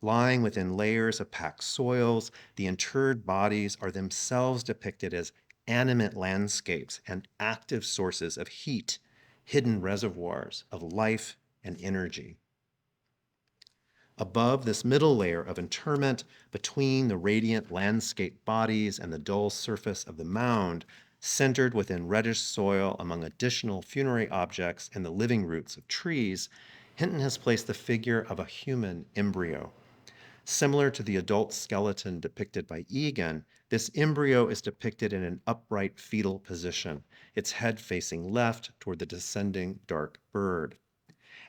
Lying within layers of packed soils, the interred bodies are themselves depicted as animate landscapes and active sources of heat, hidden reservoirs of life and energy. Above this middle layer of interment, between the radiant landscape bodies and the dull surface of the mound, centered within reddish soil among additional funerary objects and the living roots of trees, Hinton has placed the figure of a human embryo. Similar to the adult skeleton depicted by Egan, this embryo is depicted in an upright fetal position, its head facing left toward the descending dark bird.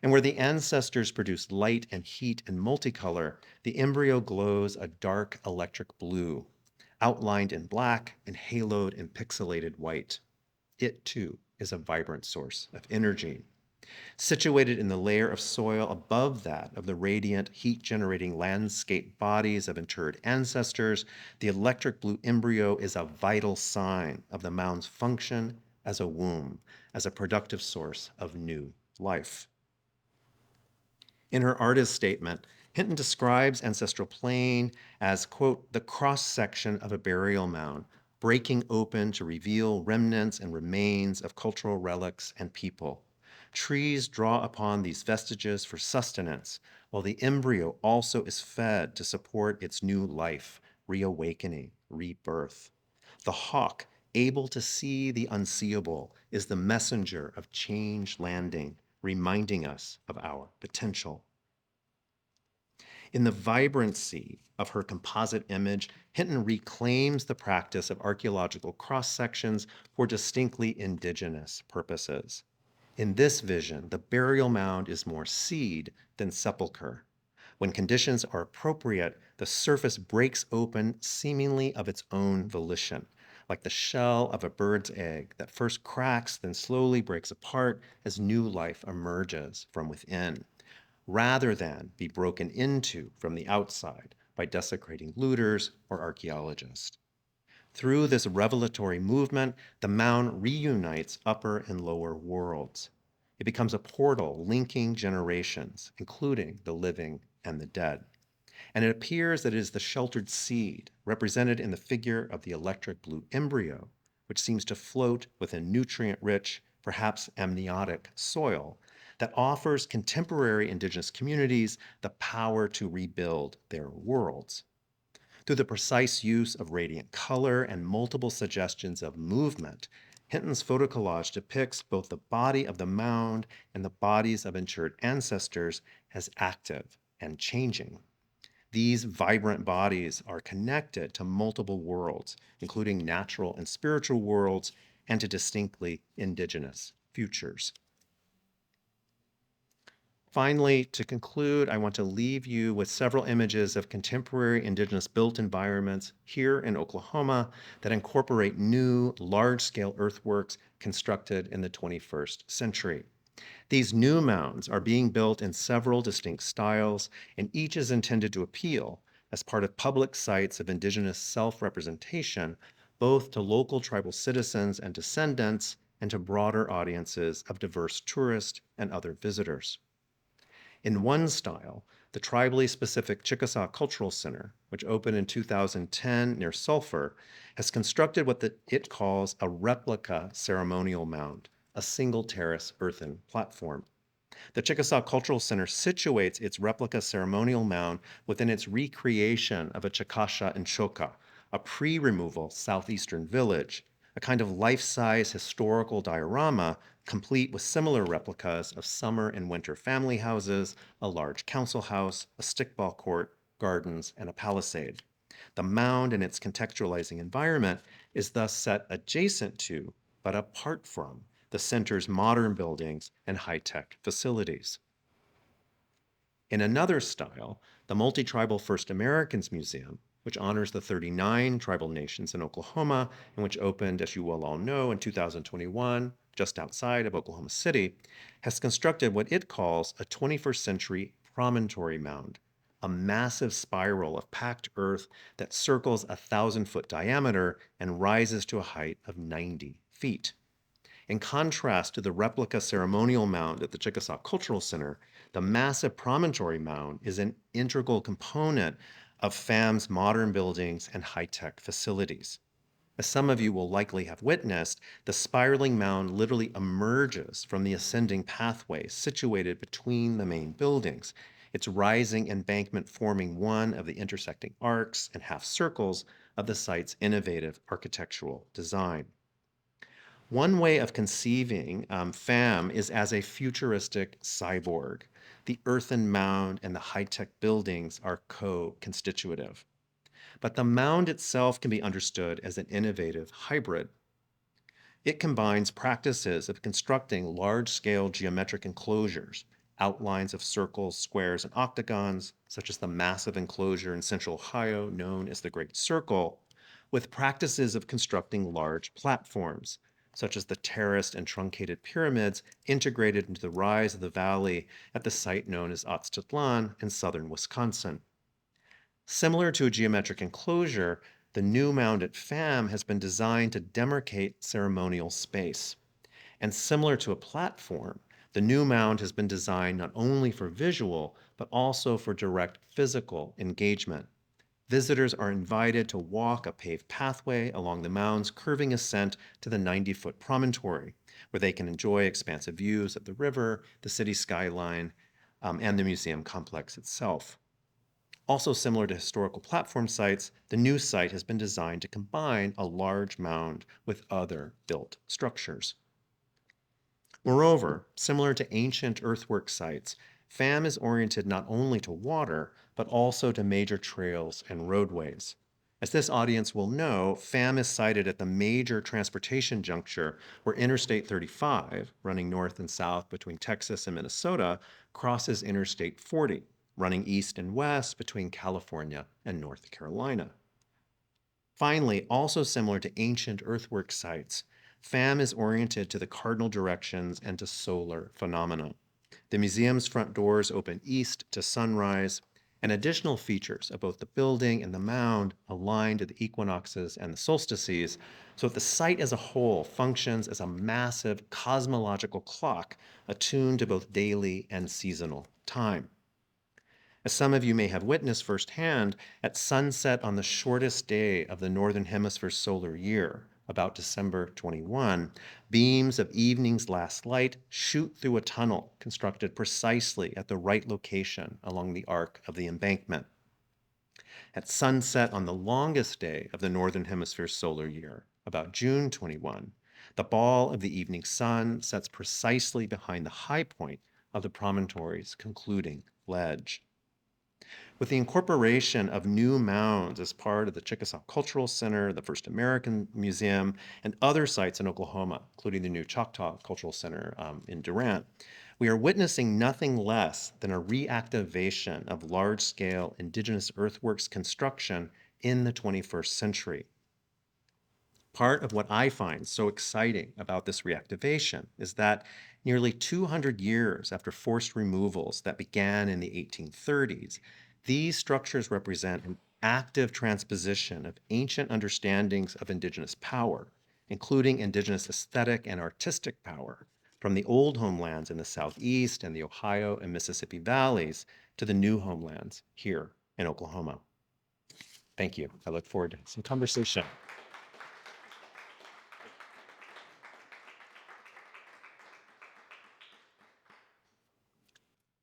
And where the ancestors produced light and heat in multicolor, the embryo glows a dark electric blue, outlined in black and haloed in pixelated white. It, too, is a vibrant source of energy. Situated in the layer of soil above that of the radiant, heat-generating landscape bodies of interred ancestors, the electric blue embryo is a vital sign of the mound's function as a womb, as a productive source of new life. In her artist statement, Hinton describes ancestral plane as, quote, the cross-section of a burial mound, breaking open to reveal remnants and remains of cultural relics and people. Trees draw upon these vestiges for sustenance, while the embryo also is fed to support its new life, reawakening, rebirth. The hawk, able to see the unseeable, is the messenger of change landing, reminding us of our potential. In the vibrancy of her composite image, Hinton reclaims the practice of archaeological cross sections for distinctly indigenous purposes. In this vision, the burial mound is more seed than sepulcher. When conditions are appropriate, the surface breaks open seemingly of its own volition, like the shell of a bird's egg that first cracks, then slowly breaks apart as new life emerges from within, rather than be broken into from the outside by desecrating looters or archaeologists. Through this revelatory movement, the mound reunites upper and lower worlds. It becomes a portal linking generations, including the living and the dead. And it appears that it is the sheltered seed, represented in the figure of the electric blue embryo, which seems to float within nutrient-rich, perhaps amniotic soil, that offers contemporary indigenous communities the power to rebuild their worlds. Through the precise use of radiant color and multiple suggestions of movement, Hinton's photo collage depicts both the body of the mound and the bodies of interred ancestors as active and changing. These vibrant bodies are connected to multiple worlds, including natural and spiritual worlds, and to distinctly indigenous futures. Finally, to conclude, I want to leave you with several images of contemporary indigenous built environments here in Oklahoma that incorporate new large-scale earthworks constructed in the 21st century. These new mounds are being built in several distinct styles, and each is intended to appeal as part of public sites of indigenous self-representation, both to local tribal citizens and descendants, and to broader audiences of diverse tourists and other visitors. In one style, the tribally specific Chickasaw Cultural Center, which opened in 2010 near Sulphur, has constructed what it calls a replica ceremonial mound, a single terrace earthen platform. The Chickasaw Cultural Center situates its replica ceremonial mound within its recreation of a Chickasha and Choka, a pre-removal southeastern village, a kind of life-size historical diorama complete with similar replicas of summer and winter family houses, a large council house, a stickball court, gardens, and a palisade. The mound and its contextualizing environment is thus set adjacent to, but apart from, the center's modern buildings and high-tech facilities. In another style, the Multi-Tribal First Americans Museum, which honors the 39 tribal nations in Oklahoma and which opened, as you will all know, in 2021, just outside of Oklahoma City, has constructed what it calls a 21st century promontory mound, a massive spiral of packed earth that circles a 1,000-foot diameter and rises to a height of 90 feet. In contrast to the replica ceremonial mound at the Chickasaw Cultural Center, the massive promontory mound is an integral component of FAM's modern buildings and high-tech facilities. As some of you will likely have witnessed, the spiraling mound literally emerges from the ascending pathway situated between the main buildings, its rising embankment forming one of the intersecting arcs and half circles of the site's innovative architectural design. One way of conceiving FAM is as a futuristic cyborg. The earthen mound and the high-tech buildings are co-constitutive. But the mound itself can be understood as an innovative hybrid. It combines practices of constructing large-scale geometric enclosures, outlines of circles, squares, and octagons, such as the massive enclosure in central Ohio known as the Great Circle, with practices of constructing large platforms, such as the terraced and truncated pyramids integrated into the rise of the valley at the site known as Aztlan in southern Wisconsin. Similar to a geometric enclosure, the new mound at FAM has been designed to demarcate ceremonial space. And similar to a platform, the new mound has been designed not only for visual, but also for direct physical engagement. Visitors are invited to walk a paved pathway along the mound's curving ascent to the 90-foot promontory, where they can enjoy expansive views of the river, the city skyline, and the museum complex itself. Also similar to historical platform sites, the new site has been designed to combine a large mound with other built structures. Moreover, similar to ancient earthwork sites, FAM is oriented not only to water, but also to major trails and roadways. As this audience will know, FAM is sited at the major transportation juncture where Interstate 35, running north and south between Texas and Minnesota, crosses Interstate 40, running east and west between California and North Carolina. Finally, also similar to ancient earthwork sites, FAM is oriented to the cardinal directions and to solar phenomena. The museum's front doors open east to sunrise, and additional features of both the building and the mound align to the equinoxes and the solstices, so that the site as a whole functions as a massive cosmological clock attuned to both daily and seasonal time. As some of you may have witnessed firsthand, at sunset on the shortest day of the Northern Hemisphere's solar year, about December 21, beams of evening's last light shoot through a tunnel constructed precisely at the right location along the arc of the embankment. At sunset on the longest day of the Northern Hemisphere's solar year, about June 21, the ball of the evening sun sets precisely behind the high point of the promontory's concluding ledge. With the incorporation of new mounds as part of the Chickasaw Cultural Center, the First American Museum, and other sites in Oklahoma, including the new Choctaw Cultural Center in Durant, we are witnessing nothing less than a reactivation of large-scale indigenous earthworks construction in the 21st century. Part of what I find so exciting about this reactivation is that nearly 200 years after forced removals that began in the 1830s, these structures represent an active transposition of ancient understandings of indigenous power, including indigenous aesthetic and artistic power, from the old homelands in the Southeast and the Ohio and Mississippi valleys to the new homelands here in Oklahoma. Thank you. I look forward to some conversation.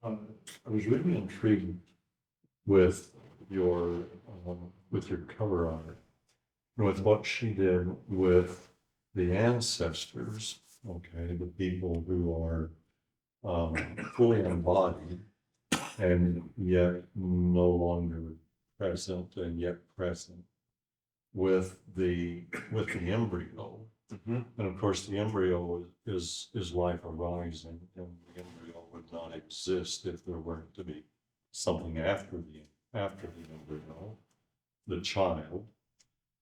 I was really intrigued with your with your cover art, with what she did with the ancestors. Okay, the people who are fully embodied and yet no longer present and yet present with the embryo. Mhm. And of course, the embryo is life arising, and the embryo would not exist if there weren't to be something after the embryo, the child,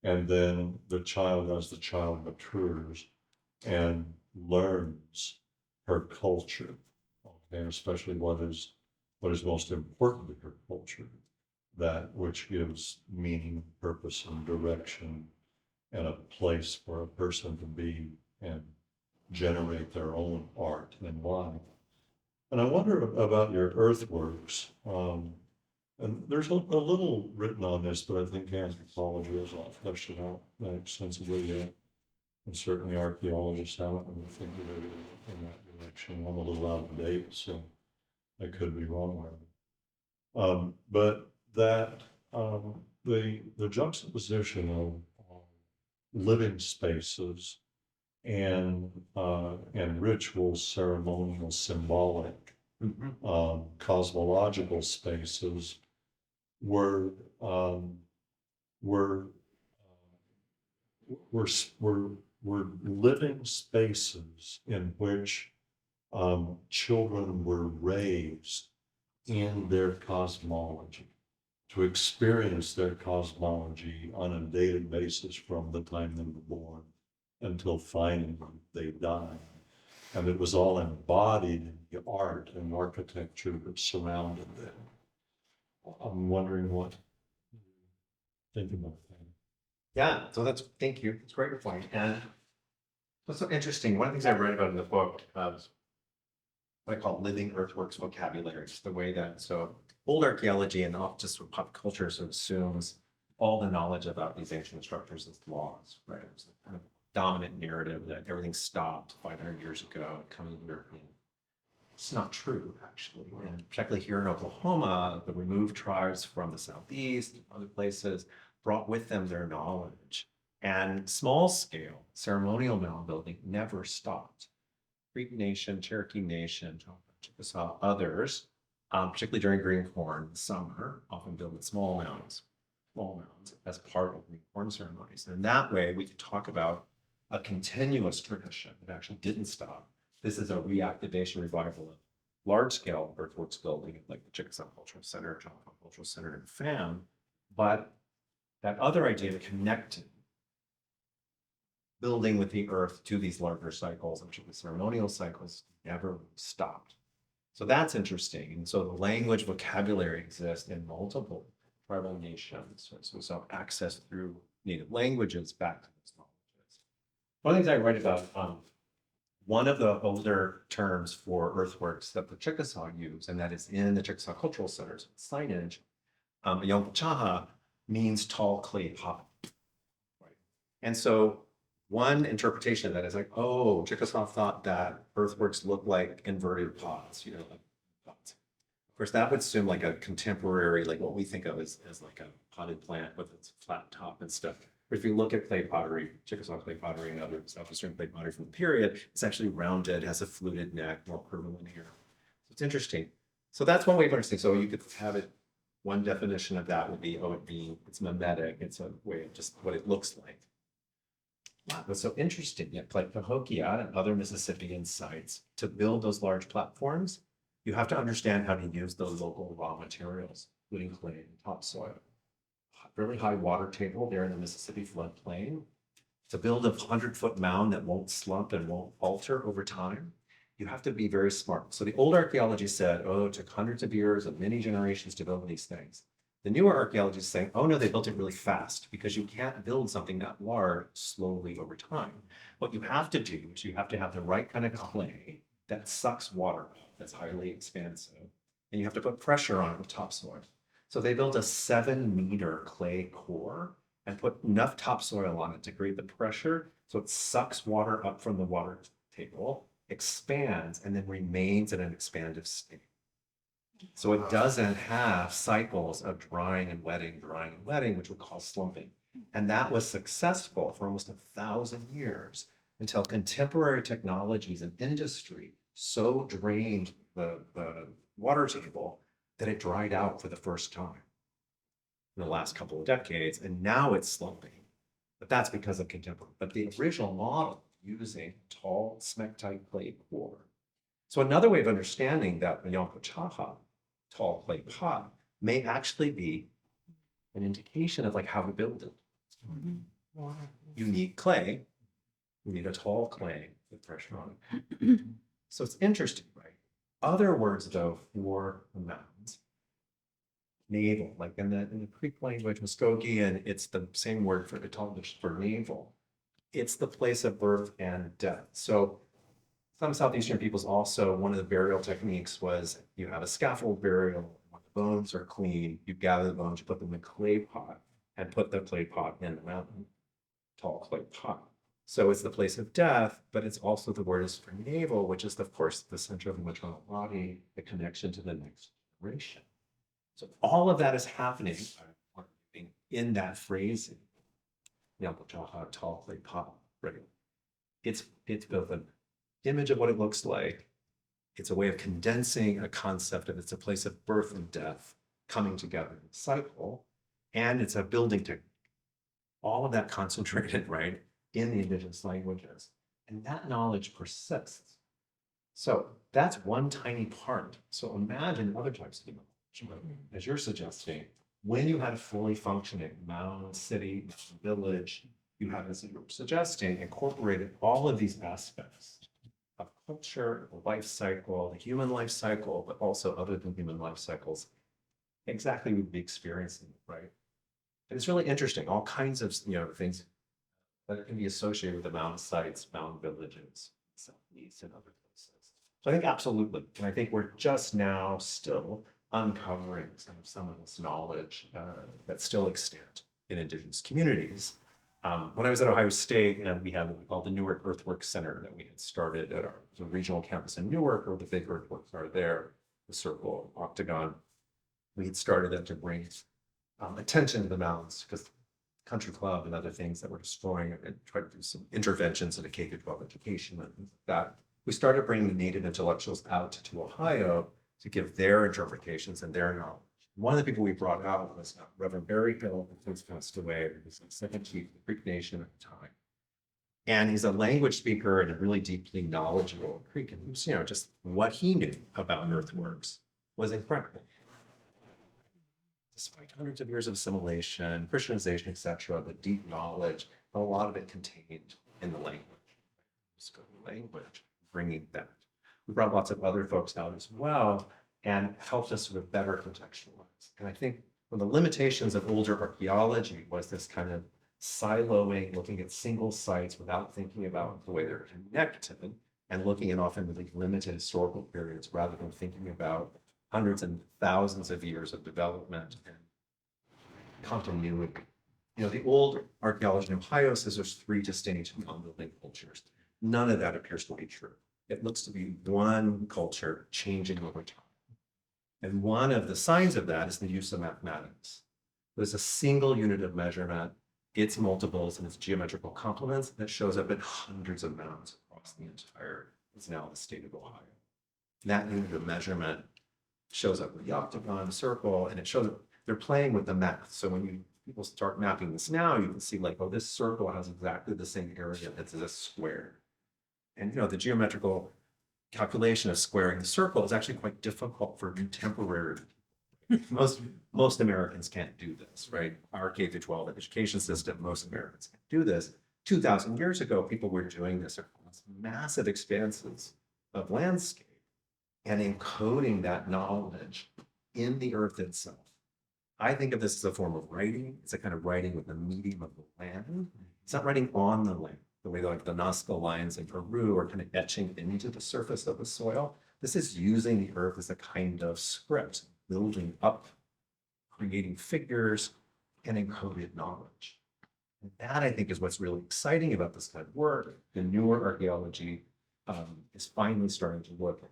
and then the child, as the child matures and learns her culture, okay, especially what is most important to her culture, that which gives meaning, purpose, and direction, and a place for a person to be and generate their own art and life. And I wonder about your earthworks. And there's a little written on this, but I think anthropology has not fleshed it out that extensively yet. And certainly archaeologists haven't, and I think they're in that direction. I'm a little out of date, so I could be wrong there. But that the juxtaposition of living spaces and ritual, ceremonial, symbolic, cosmological spaces were were were were living spaces in which children were raised in their cosmology, to experience their cosmology on a daily basis from the time they were born until finally they died. And it was all embodied in the art and architecture that surrounded them. I'm wondering what you think about that. Yeah, so thank you. It's a great point. And what's so interesting, one of the things I read about in the book was what I call living earthworks vocabularies, the way that, so old archaeology and not just with pop culture sort of assumes all the knowledge about these ancient structures as laws, right? It's a kind of dominant narrative that everything stopped 500 years ago, coming European. It's not true, actually. And particularly here in Oklahoma, the removed tribes from the Southeast, other places, brought with them their knowledge. And small scale ceremonial mound building never stopped. Creek Nation, Cherokee Nation, Chickasaw, others, particularly during green corn in the summer, often build small mounds as part of green corn ceremonies. And that way we could talk about a continuous tradition that actually didn't stop. This is a reactivation revival of large scale earthworks building like the Chickasaw Cultural Center, Choctaw Cultural Center, and FAM. But that other idea of connecting building with the earth to these larger cycles, which are the ceremonial cycles, never stopped. So that's interesting. And so the language vocabulary exists in multiple tribal nations. So access through native languages back to those knowledges. One of the things I write about, one of the older terms for earthworks that the Chickasaw use, and that is in the Chickasaw Cultural Center's signage, Yonkachaha means tall clay pot. Right? And so one interpretation of that is like, oh, Chickasaw thought that earthworks looked like inverted pots, like pots. Of course, that would assume like a contemporary, like what we think of as like a potted plant with its flat top and stuff. But if you look at clay pottery, Chickasaw clay pottery and other southeastern clay pottery from the period, it's actually rounded, has a fluted neck, more curvilinear. So it's interesting. So that's one way of understanding. So you could have it, one definition of that would be, it's mimetic. It's a way of just what it looks like. Wow, what's so interesting, yet like Cahokia and other Mississippian sites, to build those large platforms, you have to understand how to use those local raw materials, including clay and topsoil. Really high water table there in the Mississippi floodplain. To build a 100-foot mound that won't slump and won't alter over time, you have to be very smart. So the old archaeology said, oh, it took hundreds of years and many generations to build these things. The newer archaeology is saying, oh no, they built it really fast, because you can't build something that large slowly over time. What you have to do is you have to have the right kind of clay that sucks water, that's highly expansive, and you have to put pressure on it with topsoil. So they built a 7-meter clay core and put enough topsoil on it to create the pressure so it sucks water up from the water table, expands, and then remains in an expansive state. So it doesn't have cycles of drying and wetting, which would cause slumping. And that was successful for almost 1,000 years until contemporary technologies and industry so drained the water table that it dried out for the first time. in the last couple of decades, and now it's sloping. But that's because of contemporary. But the original model using tall smectite clay core. So another way of understanding that Chaha, tall clay pot, may actually be an indication of like how to build it. You need clay, you need a tall clay with pressure on it. So it's interesting, right? Other words though for the mounds, navel, like in the Creek language, Muskogean, it's the same word for navel. It's the place of birth and death. So some Southeastern peoples also, one of the burial techniques was you have a scaffold burial, when the bones are clean, you gather the bones, you put them in a clay pot and put the clay pot in the mountain, tall clay pot. So it's the place of death, but it's also the word is for navel, which is of course the center of the maternal body, the connection to the next generation. So all of that is happening in that phrasing. Tall clay pot, right? It's both an image of what it looks like. It's a way of condensing a concept of it's a place of birth and death coming together in a cycle. And it's a building technique. All of that concentrated, right, in the indigenous languages. And that knowledge persists. So that's one tiny part. So imagine other types of knowledge, as you're suggesting, when you had a fully functioning mound, city, village, you have, as you're suggesting, incorporated all of these aspects of culture, the life cycle, the human life cycle, but also other than human life cycles, exactly we'd be experiencing, right? And it's really interesting, all kinds of things that can be associated with the mound sites, mound villages, southeast and other places. So I think absolutely, and I think we're just now still uncovering some of this knowledge that's still extant in Indigenous communities. When I was at Ohio State, and we had what we call the Newark Earthworks Center that we had started at our regional campus in Newark, where the big earthworks are there, the circle, octagon. We had started that to bring attention to the mounds because country club and other things that were destroying it and try to do some interventions in a K-12 education and things like that. We started bringing the Native intellectuals out to Ohio to give their interpretations and their knowledge. One of the people we brought out was Reverend Barry Hill, who since passed away. He was the second chief of the Creek Nation at the time. And he's a language speaker and a really deeply knowledgeable Creek. And just what he knew about earthworks was incredible. Despite hundreds of years of assimilation, Christianization, etc., the deep knowledge, a lot of it contained in the language. Language, bringing that. We brought lots of other folks out as well and helped us sort of better contextualize. And I think one of the limitations of older archaeology was this kind of siloing, looking at single sites without thinking about the way they're connected and looking at often really limited historical periods rather than thinking about hundreds and thousands of years of development and continuity. The old archaeology in Ohio says there's 3 distinct mound-building cultures. None of that appears to be true. It looks to be one culture changing over time. And one of the signs of that is the use of mathematics. There's a single unit of measurement, its multiples and its geometrical complements that shows up in hundreds of mounds across the entire, it's now the state of Ohio. That unit of measurement shows up with the octagon, the circle, and it shows up, they're playing with the math. So when people start mapping this now, you can see like, oh, this circle has exactly the same area as this square. And the geometrical calculation of squaring the circle is actually quite difficult for contemporary. Most Americans can't do this, right? Our K-12 education system, most Americans can't do this. 2,000 years ago, people were doing this across massive expanses of landscape and encoding that knowledge in the earth itself. I think of this as a form of writing. It's a kind of writing with the medium of the land. It's not writing on the land, the way like the Nazca lines in Peru are kind of etching into the surface of the soil. This is using the earth as a kind of script, building up, creating figures, and encoded knowledge. And that, I think, is what's really exciting about this kind of work. The newer archaeology is finally starting to look at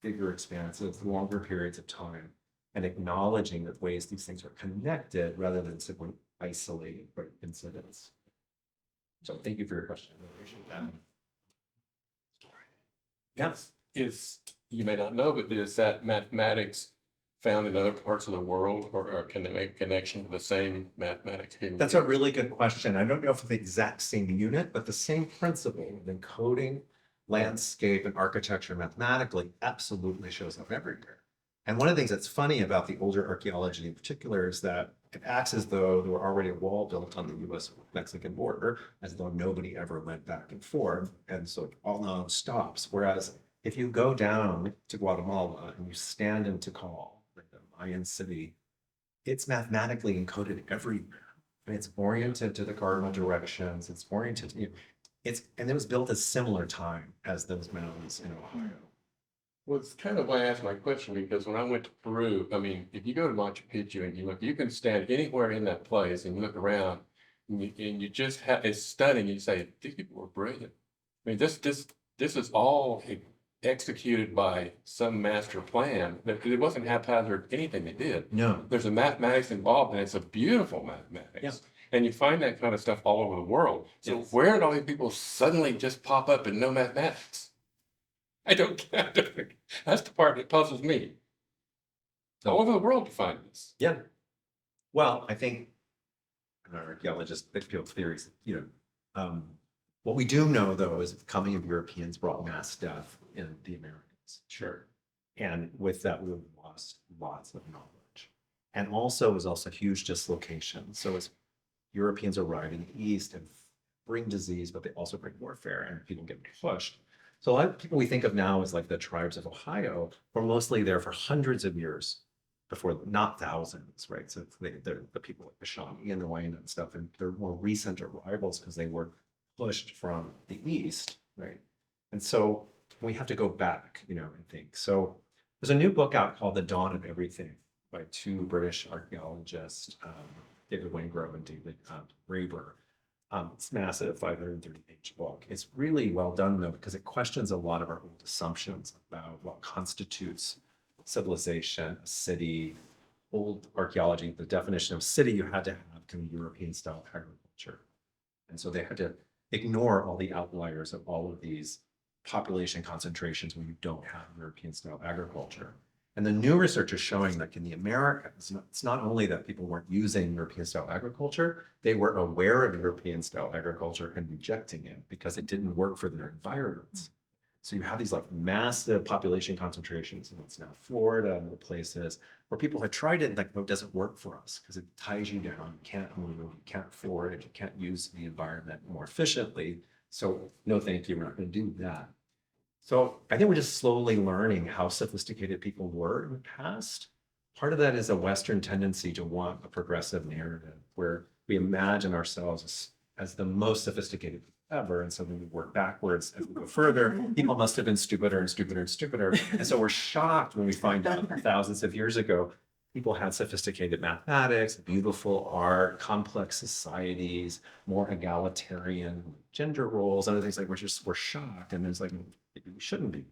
bigger expanses, longer periods of time, and acknowledging the ways these things are connected rather than simply isolated incidents. So thank you for your question. I really appreciate that. Yes, you may not know, but is that mathematics found in other parts of the world, or can they make a connection to the same mathematics? That's a really good question. I don't know if it's the exact same unit, but the same principle of encoding landscape and architecture mathematically absolutely shows up everywhere. And one of the things that's funny about the older archaeology in particular is that it acts as though there were already a wall built on the US-Mexican border, as though nobody ever went back and forth. And so it all now stops. Whereas if you go down to Guatemala and you stand in Tikal, like the Mayan city, it's mathematically encoded everywhere. And it's oriented to the cardinal directions. It's oriented to, and it was built at a similar time as those mountains in Ohio. Well, it's kind of why I asked my question, because when I went to Peru, I mean, if you go to Machu Picchu and you look, you can stand anywhere in that place and you look around and you just have, it's stunning. You say, these people were brilliant. I mean, this is all executed by some master plan. It wasn't haphazard anything they did. No. There's a mathematics involved, and it's a beautiful mathematics. Yeah. And you find that kind of stuff all over the world. So Yes. where did all these people suddenly just pop up and know mathematics? I don't get it. That's the part that puzzles me. All over the world to find this. Yeah. Well, I think I'm not an archaeologist, but field theories, what we do know though is the coming of Europeans brought mass death in the Americas. Sure. And with that, we've lost lots of knowledge. And also was also huge dislocation. So as Europeans arrive in the East and bring disease, but they also bring warfare and people get pushed. So a lot of people we think of now as like the tribes of Ohio were mostly there for hundreds of years before, not thousands, right? So they're the people like the Shawnee and the Wayne and stuff, and they're more recent arrivals because they were pushed from the East, right? And so we have to go back, and think. So there's a new book out called The Dawn of Everything by two British archaeologists, David Wingrove and David Graeber. It's massive, 530-page book. It's really well done though, because it questions a lot of our old assumptions about what constitutes civilization, a city, old archaeology. The definition of city you had to have kind of European style agriculture. And so they had to ignore all the outliers of all of these population concentrations when you don't have European style agriculture. And the new research is showing that in the Americas, it's not only that people weren't using European style agriculture, they were aware of European style agriculture and rejecting it because it didn't work for their environments. So you have these like massive population concentrations, and it's now Florida and other places where people have tried it and like, no, it doesn't work for us because it ties you down. You can't move, you can't forage, you can't use the environment more efficiently. So no, thank you, we're not going to do that. So I think we're just slowly learning how sophisticated people were in the past. Part of that is a Western tendency to want a progressive narrative where we imagine ourselves as the most sophisticated ever. And so when we work backwards as we go further, people must have been stupider and stupider and stupider. And so we're shocked when we find out thousands of years ago, people had sophisticated mathematics, beautiful art, complex societies, more egalitarian gender roles, and other things like we're shocked. And it's like, maybe we shouldn't be.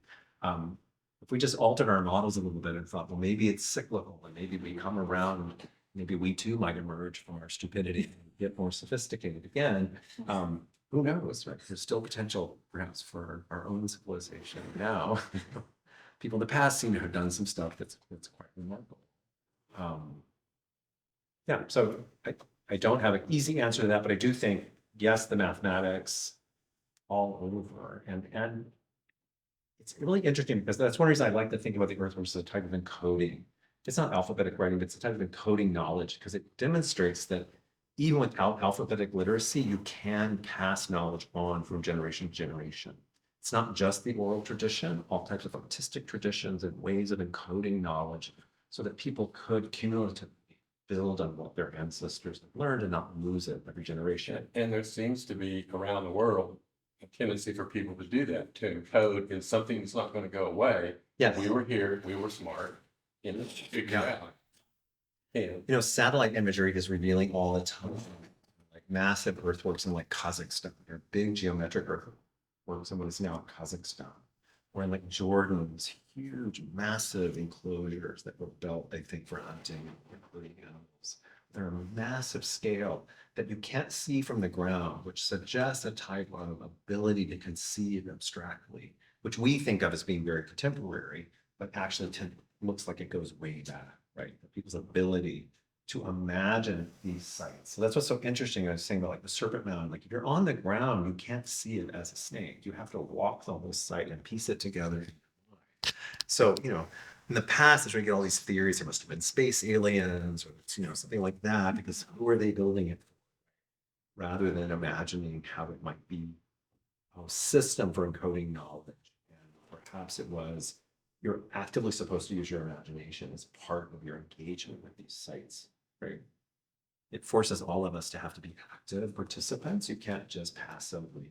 If we just altered our models a little bit and thought, well, maybe it's cyclical and maybe we come around, maybe we too might emerge from our stupidity and get more sophisticated again. Who knows, right? There's still potential perhaps for our own civilization now. People in the past seem to have done some stuff that's quite remarkable. Yeah, so I don't have an easy answer to that, but I do think, yes, the mathematics all over. And it's really interesting because that's one reason I like to think about the earthworks as a type of encoding. It's not alphabetic writing, but it's a type of encoding knowledge because it demonstrates that even without alphabetic literacy, you can pass knowledge on from generation to generation. It's not just the oral tradition, all types of artistic traditions and ways of encoding knowledge so that people could cumulatively build on what their ancestors have learned and not lose it every generation. And there seems to be around the world a tendency for people to do that too. Code is something that's not going to go away. Yes. We were here, we were smart, and let's figure it out. And Satellite imagery is revealing all the time, like massive earthworks in like Kazakhstan. They're big geometric earthworks in what is now Kazakhstan. Or in like Jordan, these huge, massive enclosures that were built, I think, for hunting, including animals. They're a massive scale that you can't see from the ground, which suggests a type of ability to conceive abstractly, which we think of as being very contemporary, but actually looks like it goes way back. people's ability to imagine these sites. So that's what's so interesting. I was saying about like the Serpent Mound, like if you're on the ground, you can't see it as a snake. You have to walk the whole site and piece it together. So, in the past, there's where you get all these theories. There must have been space aliens or, something like that, because who are they building it for? Rather than imagining how it might be a system for encoding knowledge. And perhaps it was you're actively supposed to use your imagination as part of your engagement with these sites, right? It forces all of us to have to be active participants. You can't just passively,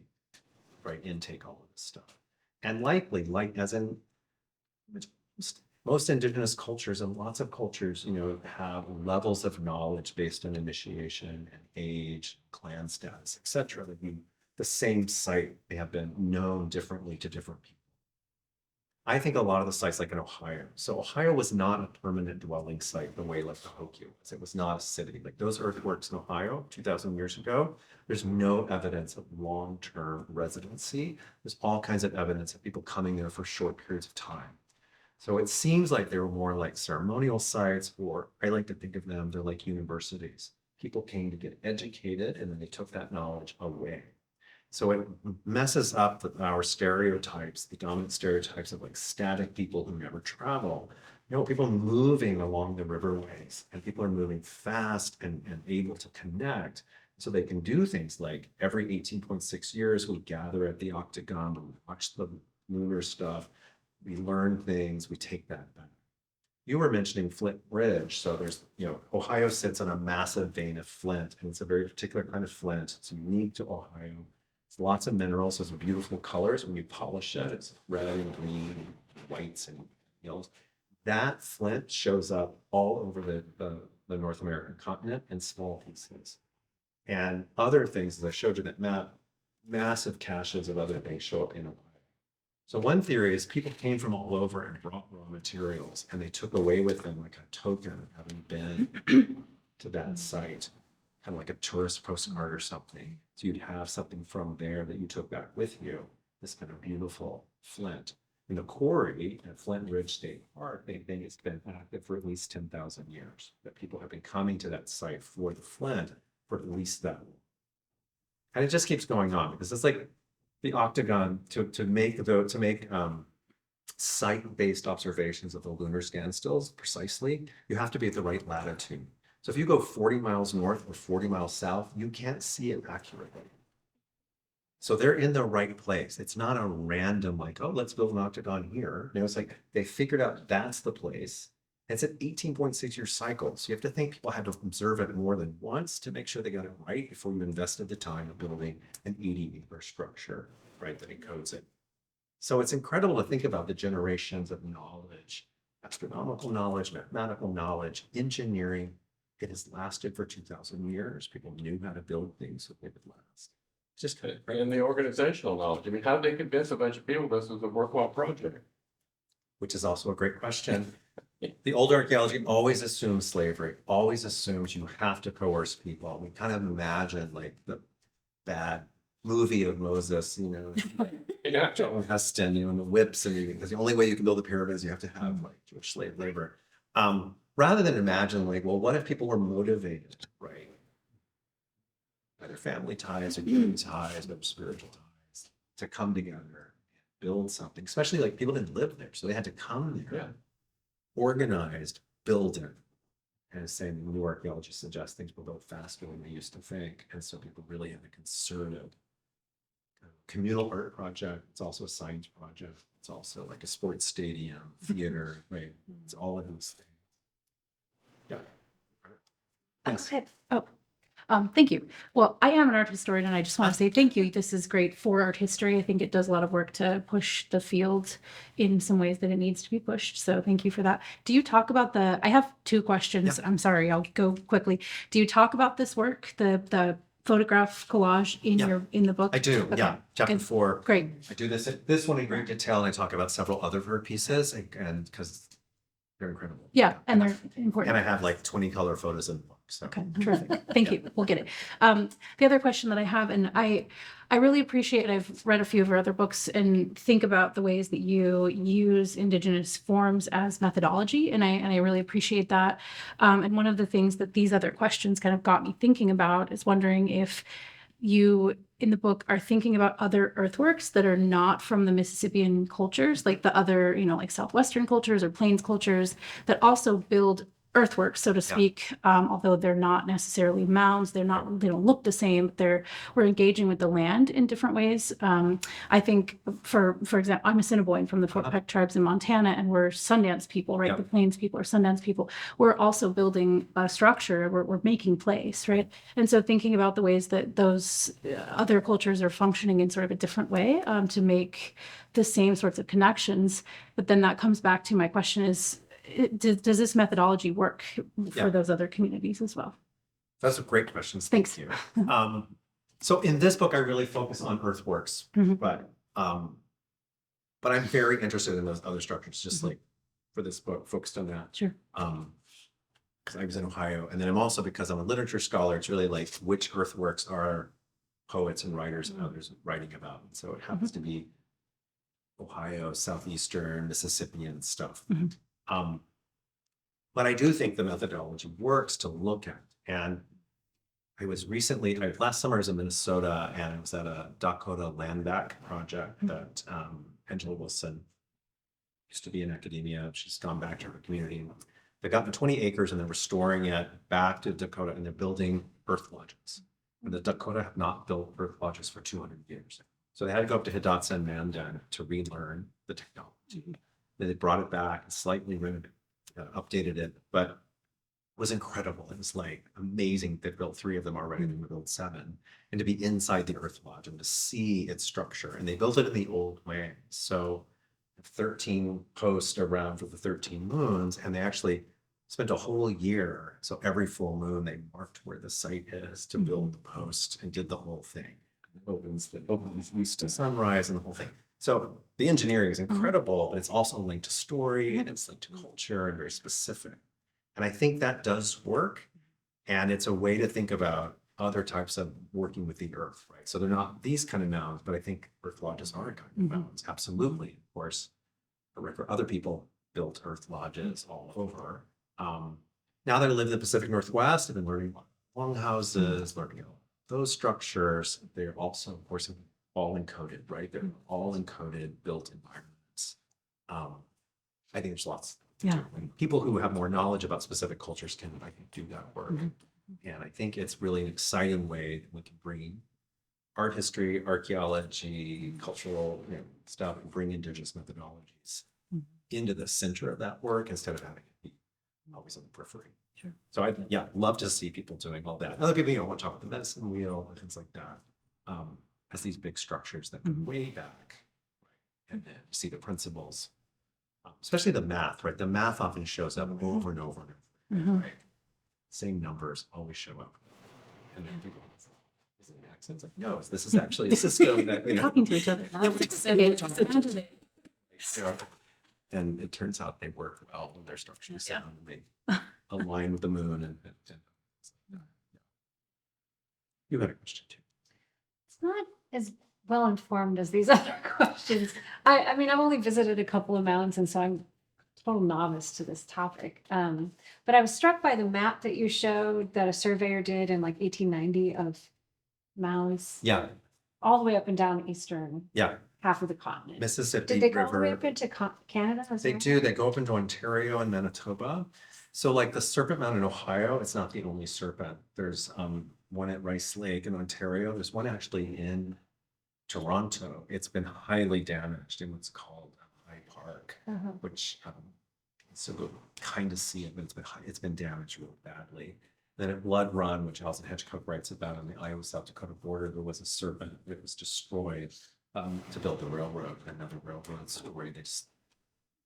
right, intake all of this stuff. And likely, like as in most indigenous cultures and lots of cultures, have levels of knowledge based on initiation and age, clan status, etc. That the same site may have been known differently to different people. I think a lot of the sites like in Ohio. So Ohio was not a permanent dwelling site the way like the Hoku was. It was not a city. Like those earthworks in Ohio 2,000 years ago, there's no evidence of long-term residency. There's all kinds of evidence of people coming there for short periods of time. So it seems like they were more like ceremonial sites, or I like to think of them, they're like universities. People came to get educated and then they took that knowledge away. So it messes up our stereotypes, the dominant stereotypes of like static people who never travel. People moving along the riverways, and people are moving fast and able to connect. So they can do things like every 18.6 years, we gather at the Octagon, we watch the lunar stuff, we learn things, we take that back. You were mentioning Flint Ridge. So there's, Ohio sits on a massive vein of flint, and it's a very particular kind of flint. It's unique to Ohio. It's lots of minerals. There's beautiful colors. When you polish it, it's red and green, and whites and yellows. That flint shows up all over the North American continent in small pieces. And other things, as I showed you that map, massive caches of other things show up in Ohio. So one theory is people came from all over and brought raw materials, and they took away with them like a token of having been to that site, kind of like a tourist postcard or something. So you'd have something from there that you took back with you, this kind of beautiful flint. In the quarry at Flint Ridge State Park, they think it's been active for at least 10,000 years, that people have been coming to that site for the flint for at least that long. And it just keeps going on, because it's like the Octagon to make site-based observations of the lunar standstills precisely, you have to be at the right latitude. So if you go 40 miles north or 40 miles south, you can't see it accurately. So they're in the right place. It's not a random like, oh, let's build an octagon here. It's like they figured out that's the place. It's an 18.6 year cycle. So you have to think people had to observe it more than once to make sure they got it right before you invested the time of building an 80-acre structure, right, that encodes it. So it's incredible to think about the generations of knowledge, astronomical knowledge, mathematical knowledge, engineering. It has lasted for 2,000 years. People knew how to build things so they would last. It's just kind of crazy. And the organizational knowledge. I mean, how did they convince a bunch of people this was a worthwhile project? Which is also a great question. The old archaeology always assumes slavery, always assumes you have to coerce people. We kind of imagine like the bad movie of Moses, Yeah. Charlton Heston, and the whips, and because the only way you can build a pyramid is you have to have like Jewish slave labor. Rather than imagine like, well, what if people were motivated, right? By their family ties or human ties, or spiritual ties, to come together and build something, especially like people didn't live there, so they had to come there. Yeah. Organized, build it. And as saying new archaeology suggests things will go faster than they used to think. And so people really have a concerted communal art project. It's also a science project. It's also like a sports stadium, theater, right? It's all of those things. Yeah. Yes. Okay. Thank you. Well, I am an art historian, and I just want to say thank you. This is great for art history. I think it does a lot of work to push the field in some ways that it needs to be pushed. So thank you for that. Do you talk about I have two questions. Yeah. I'm sorry, I'll go quickly. Do you talk about this work, the photograph collage in the book? I do. Okay. Yeah. Chapter Good. 4. Great. I do this one in great detail, and I talk about several other work pieces, and because They're incredible. Yeah, and they're important. And I have like 20 color photos in the book. So. Okay, terrific. Thank you. We'll get it. The other question that I have, and I really appreciate, and I've read a few of your other books and think about the ways that you use Indigenous forms as methodology, and I really appreciate that. And one of the things that these other questions kind of got me thinking about is wondering if you in the book are thinking about other earthworks that are not from the Mississippian cultures, like the other, like Southwestern cultures or Plains cultures that also build earthworks, so to speak, although they're not necessarily mounds, they don't look the same, but we're engaging with the land in different ways. I think for example, I'm Assiniboine from the Fort Peck tribes in Montana, and we're Sundance people, right? The Plains people are Sundance people. We're also building a structure, we're making place, right? And so thinking about the ways that those other cultures are functioning in sort of a different way to make the same sorts of connections. But then that comes back to my question is, does this methodology work for those other communities as well? That's a great question. Thanks. Thank you. So in this book, I really focus on earthworks, but I'm very interested in those other structures, just like for this book, focused on that. Sure. Because I was in Ohio, and then I'm also, because I'm a literature scholar, it's really like which earthworks are poets and writers and others writing about. So it happens to be Ohio, Southeastern, Mississippian stuff. But I do think the methodology works to look at. And I was last summer I was in Minnesota, and I was at a Dakota land back project that Angela Wilson used to be in academia. She's gone back to her community. They've gotten 20 acres and they're restoring it back to Dakota, and they're building earth lodges. And the Dakota have not built earth lodges for 200 years. So they had to go up to Hidatsa and Mandan to relearn the technology. Then they brought it back and slightly updated it, but it was incredible. It was like amazing. They built 3 of them already, they built 7. And to be inside the earth lodge and to see its structure. And they built it in the old way. So 13 posts around for the 13 moons, and they actually spent a whole year. So every full moon, they marked where the site is to build the post and did the whole thing. It opens east to sunrise and the whole thing. So the engineering is incredible, but it's also linked to story and it's linked to culture and very specific. And I think that does work. And it's a way to think about other types of working with the earth, right? So they're not these kind of mounds, but I think earth lodges are a kind of mounds. Absolutely. Of course, other people built earth lodges all over. Now that I live in the Pacific Northwest, I've been learning about longhouses, learning about those structures. They're also, of course, all encoded, right? They're all encoded, built environments. I think there's lots. And people who have more knowledge about specific cultures can, I think, do that work. And I think it's really an exciting way that we can bring art history, archaeology, cultural stuff, and bring Indigenous methodologies into the center of that work instead of having it be always on the periphery. Sure. So I love to see people doing all that. Other people want to talk about the medicine wheel and things like that. As these big structures that go way back, and then see the principles, especially the math, right? The math often shows up over and over and over, right? Same numbers always show up, and then people is it an accent? It's like, no, this is actually a system that Talking to each other. And it turns out they work well when their structures sound and they align with the moon and you had a question too. It's not as well informed as these other questions. I mean, I've only visited a couple of mounds, and so I'm a total novice to this topic. But I was struck by the map that you showed that a surveyor did in like 1890 of mounds. Yeah. All the way up and down eastern Yeah. half of the continent. Mississippi Did they go all the way River. up into Canada? They do. They go up into Ontario and Manitoba. So like the Serpent Mound in Ohio, it's not the only serpent. There's one at Rice Lake in Ontario. There's one actually in Toronto. It's been highly damaged in what's called High Park, which so you'll kind of see it, but it's been damaged really badly. Then at Blood Run, which Alison Hitchcock writes about on the Iowa-South Dakota border, there was a serpent that was destroyed to build the railroad. Another railroad story, they just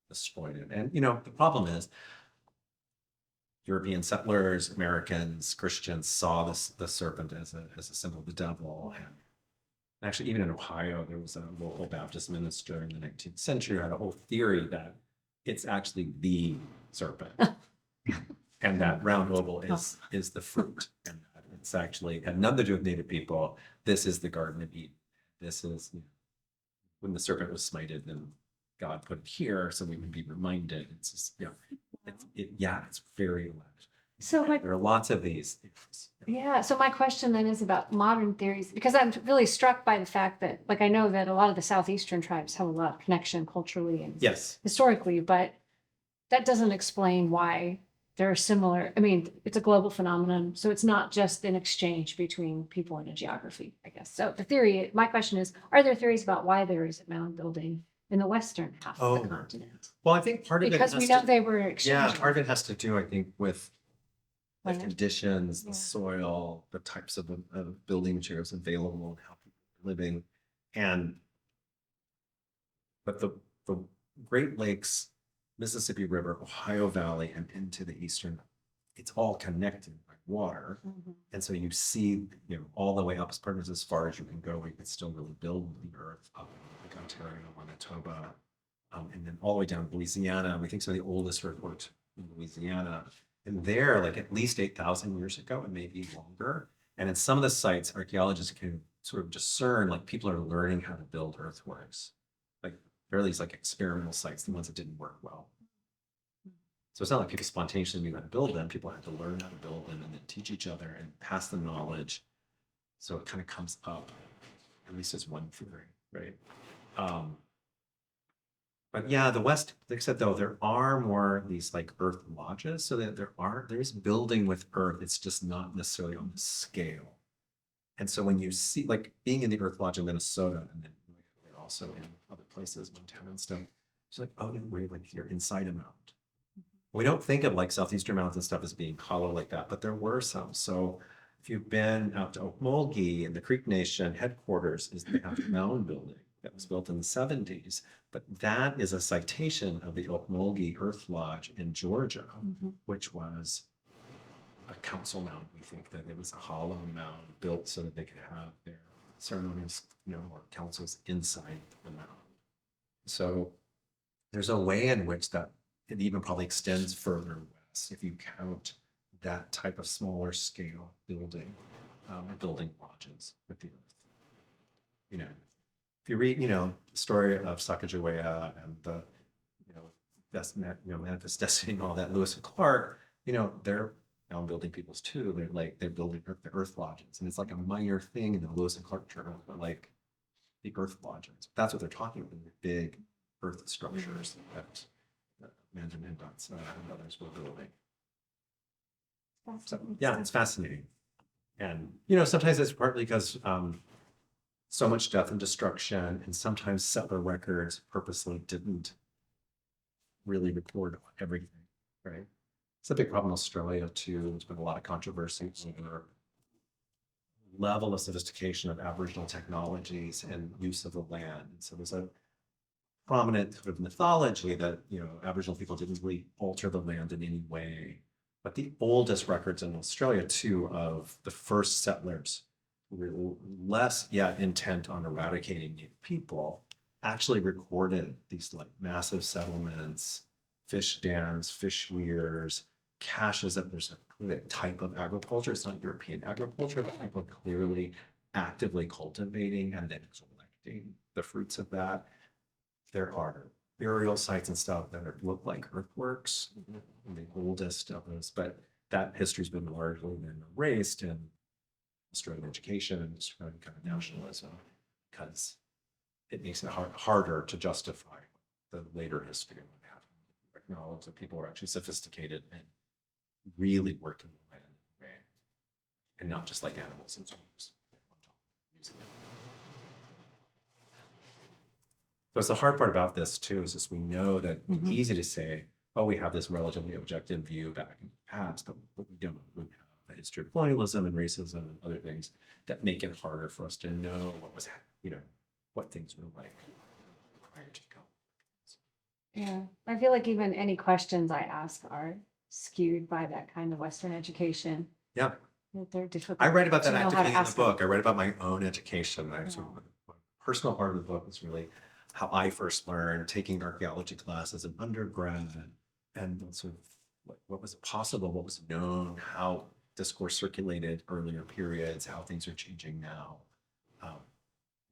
destroyed it. And the problem is European settlers, Americans, Christians saw the serpent as a symbol of the devil. And actually, even in Ohio, there was a local Baptist minister in the 19th century who had a whole theory that it's actually the serpent. And that round oval is the fruit. And it's actually had nothing to do with native people. This is the Garden of Eden. This is, you know, when the serpent was smited, then God put it here so we would be reminded. It's just, you know, it's very large. So my There are lots of these. Yeah, so my question then is about modern theories, because I'm really struck by the fact that, like, I know that a lot of the southeastern tribes have a lot of connection culturally and Yes. historically, but that doesn't explain why there are similar. I mean, it's a global phenomenon, so it's not just an exchange between people in a geography, I guess. So the theory, my question is, are there theories about why there is a mound building in the western half of the continent? Well, I think part of Because it we has know to, they were exchanging. part of it has to do, I think, with the Land. conditions, the Yeah. soil, the types of building materials available, and how people are living, but the Great Lakes, Mississippi River, Ohio Valley, and into the eastern, it's all connected by water, Mhm. and so you see, you know, all the way up as far as you can go. We can still really build the earth up, like Ontario, Manitoba, and then all the way down to Louisiana. We think some of the oldest earthworks in Louisiana. And there, like at least 8,000 years ago, and maybe longer. And in some of the sites, archaeologists can sort of discern, like people are learning how to build earthworks. Like there are these like experimental sites, the ones that didn't work well. So it's not like people spontaneously knew how to build them. People had to learn how to build them and then teach each other and pass the knowledge. So it kind of comes up, at least as one theory, right? But yeah, the West, like I said, though, there are more these like earth lodges, so that there's building with earth. It's just not necessarily on the scale. And so when you see like being in the Earth Lodge in Minnesota, and then they're also in other places, Montana and stuff, it's like, oh, no, wait, like you're inside a mound. We don't think of like southeastern mountains and stuff as being hollow like that, but there were some. So if you've been out to Okmulgee and the Creek Nation headquarters is the mound building that was built in the 70s. But that is a citation of the Okmulgee Earth Lodge in Georgia, which was a council mound. We think that it was a hollow mound built so that they could have their ceremonies, you know, or councils inside the mound. So there's a way in which that it even probably extends further west if you count that type of smaller scale building, building lodges with the earth. You know, if you read, you know, the story of Sacagawea and the, you know, Manifest Destiny and all that, Lewis and Clark, you know, they're now building peoples too. They're building the earth lodges, and it's like a minor thing in the Lewis and Clark journal, but like the earth lodges. That's what they're talking about, the big earth structures that Mandarin and others were building. So yeah, it's fascinating. And you know, sometimes it's partly because so much death and destruction, and sometimes settler records purposely didn't really record everything, right? It's a big problem in Australia too. There's been a lot of controversy over level of sophistication of Aboriginal technologies and use of the land. And so there's a prominent sort of mythology that, you know, Aboriginal people didn't really alter the land in any way. But the oldest records in Australia too of the first settlers were less yet intent on eradicating native people, actually recorded these like massive settlements, fish dams, fish weirs, caches. That there's a type of agriculture. It's not European agriculture, but people clearly actively cultivating and then collecting the fruits of that. There are burial sites and stuff that look like earthworks, the oldest of those, but that history's been largely then erased in Australian education and Australian kind of nationalism, because it makes it harder to justify the later history of what happened. Acknowledge that people were actually sophisticated and really working the land in a way, and not just like animals and zombies. So it's the hard part about this too, is just we know that it's easy to say, oh, we have this relatively objective view back in the past, but we don't. We have a history of colonialism and racism and other things that make it harder for us to know what was, you know, what things were like prior to go. Yeah, I feel like even any questions I ask are skewed by that kind of Western education. Yeah. That they're difficult. I write about that to know how to actively in the ask them. book. I write about my own education. I sort of, the personal part of the book is really how I first learned taking archaeology classes in undergrad, and sort of what was possible, what was known, how discourse circulated earlier periods, how things are changing now.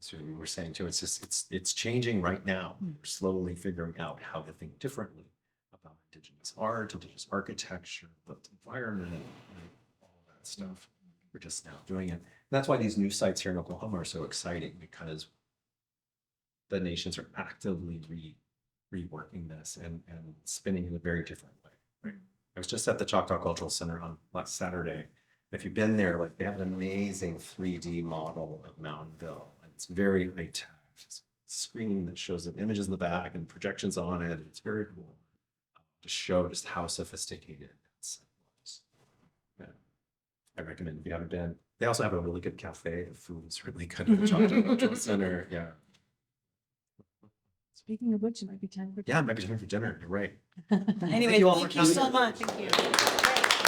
So we were saying too, it's changing right now. We're slowly figuring out how to think differently about Indigenous art, Indigenous architecture, built environment, and all that stuff. We're just now doing it. And that's why these new sites here in Oklahoma are so exciting, because the nations are actively reworking this and spinning in a very different way. Right? I was just at the Choctaw Cultural Center on last Saturday. If you've been there, like they have an amazing 3D model of Mountainville. And it's very high tech. It's a screen that shows the images in the back and projections on it. It's very cool to show just how sophisticated it was. Yeah. I recommend if you haven't been. They also have a really good cafe. The food is really good at the Choctaw Cultural Center. Yeah. Speaking of which, it might be time for. Yeah, it might be time for dinner. You're right. Anyway, you all for thank you so coming. much. Thank you.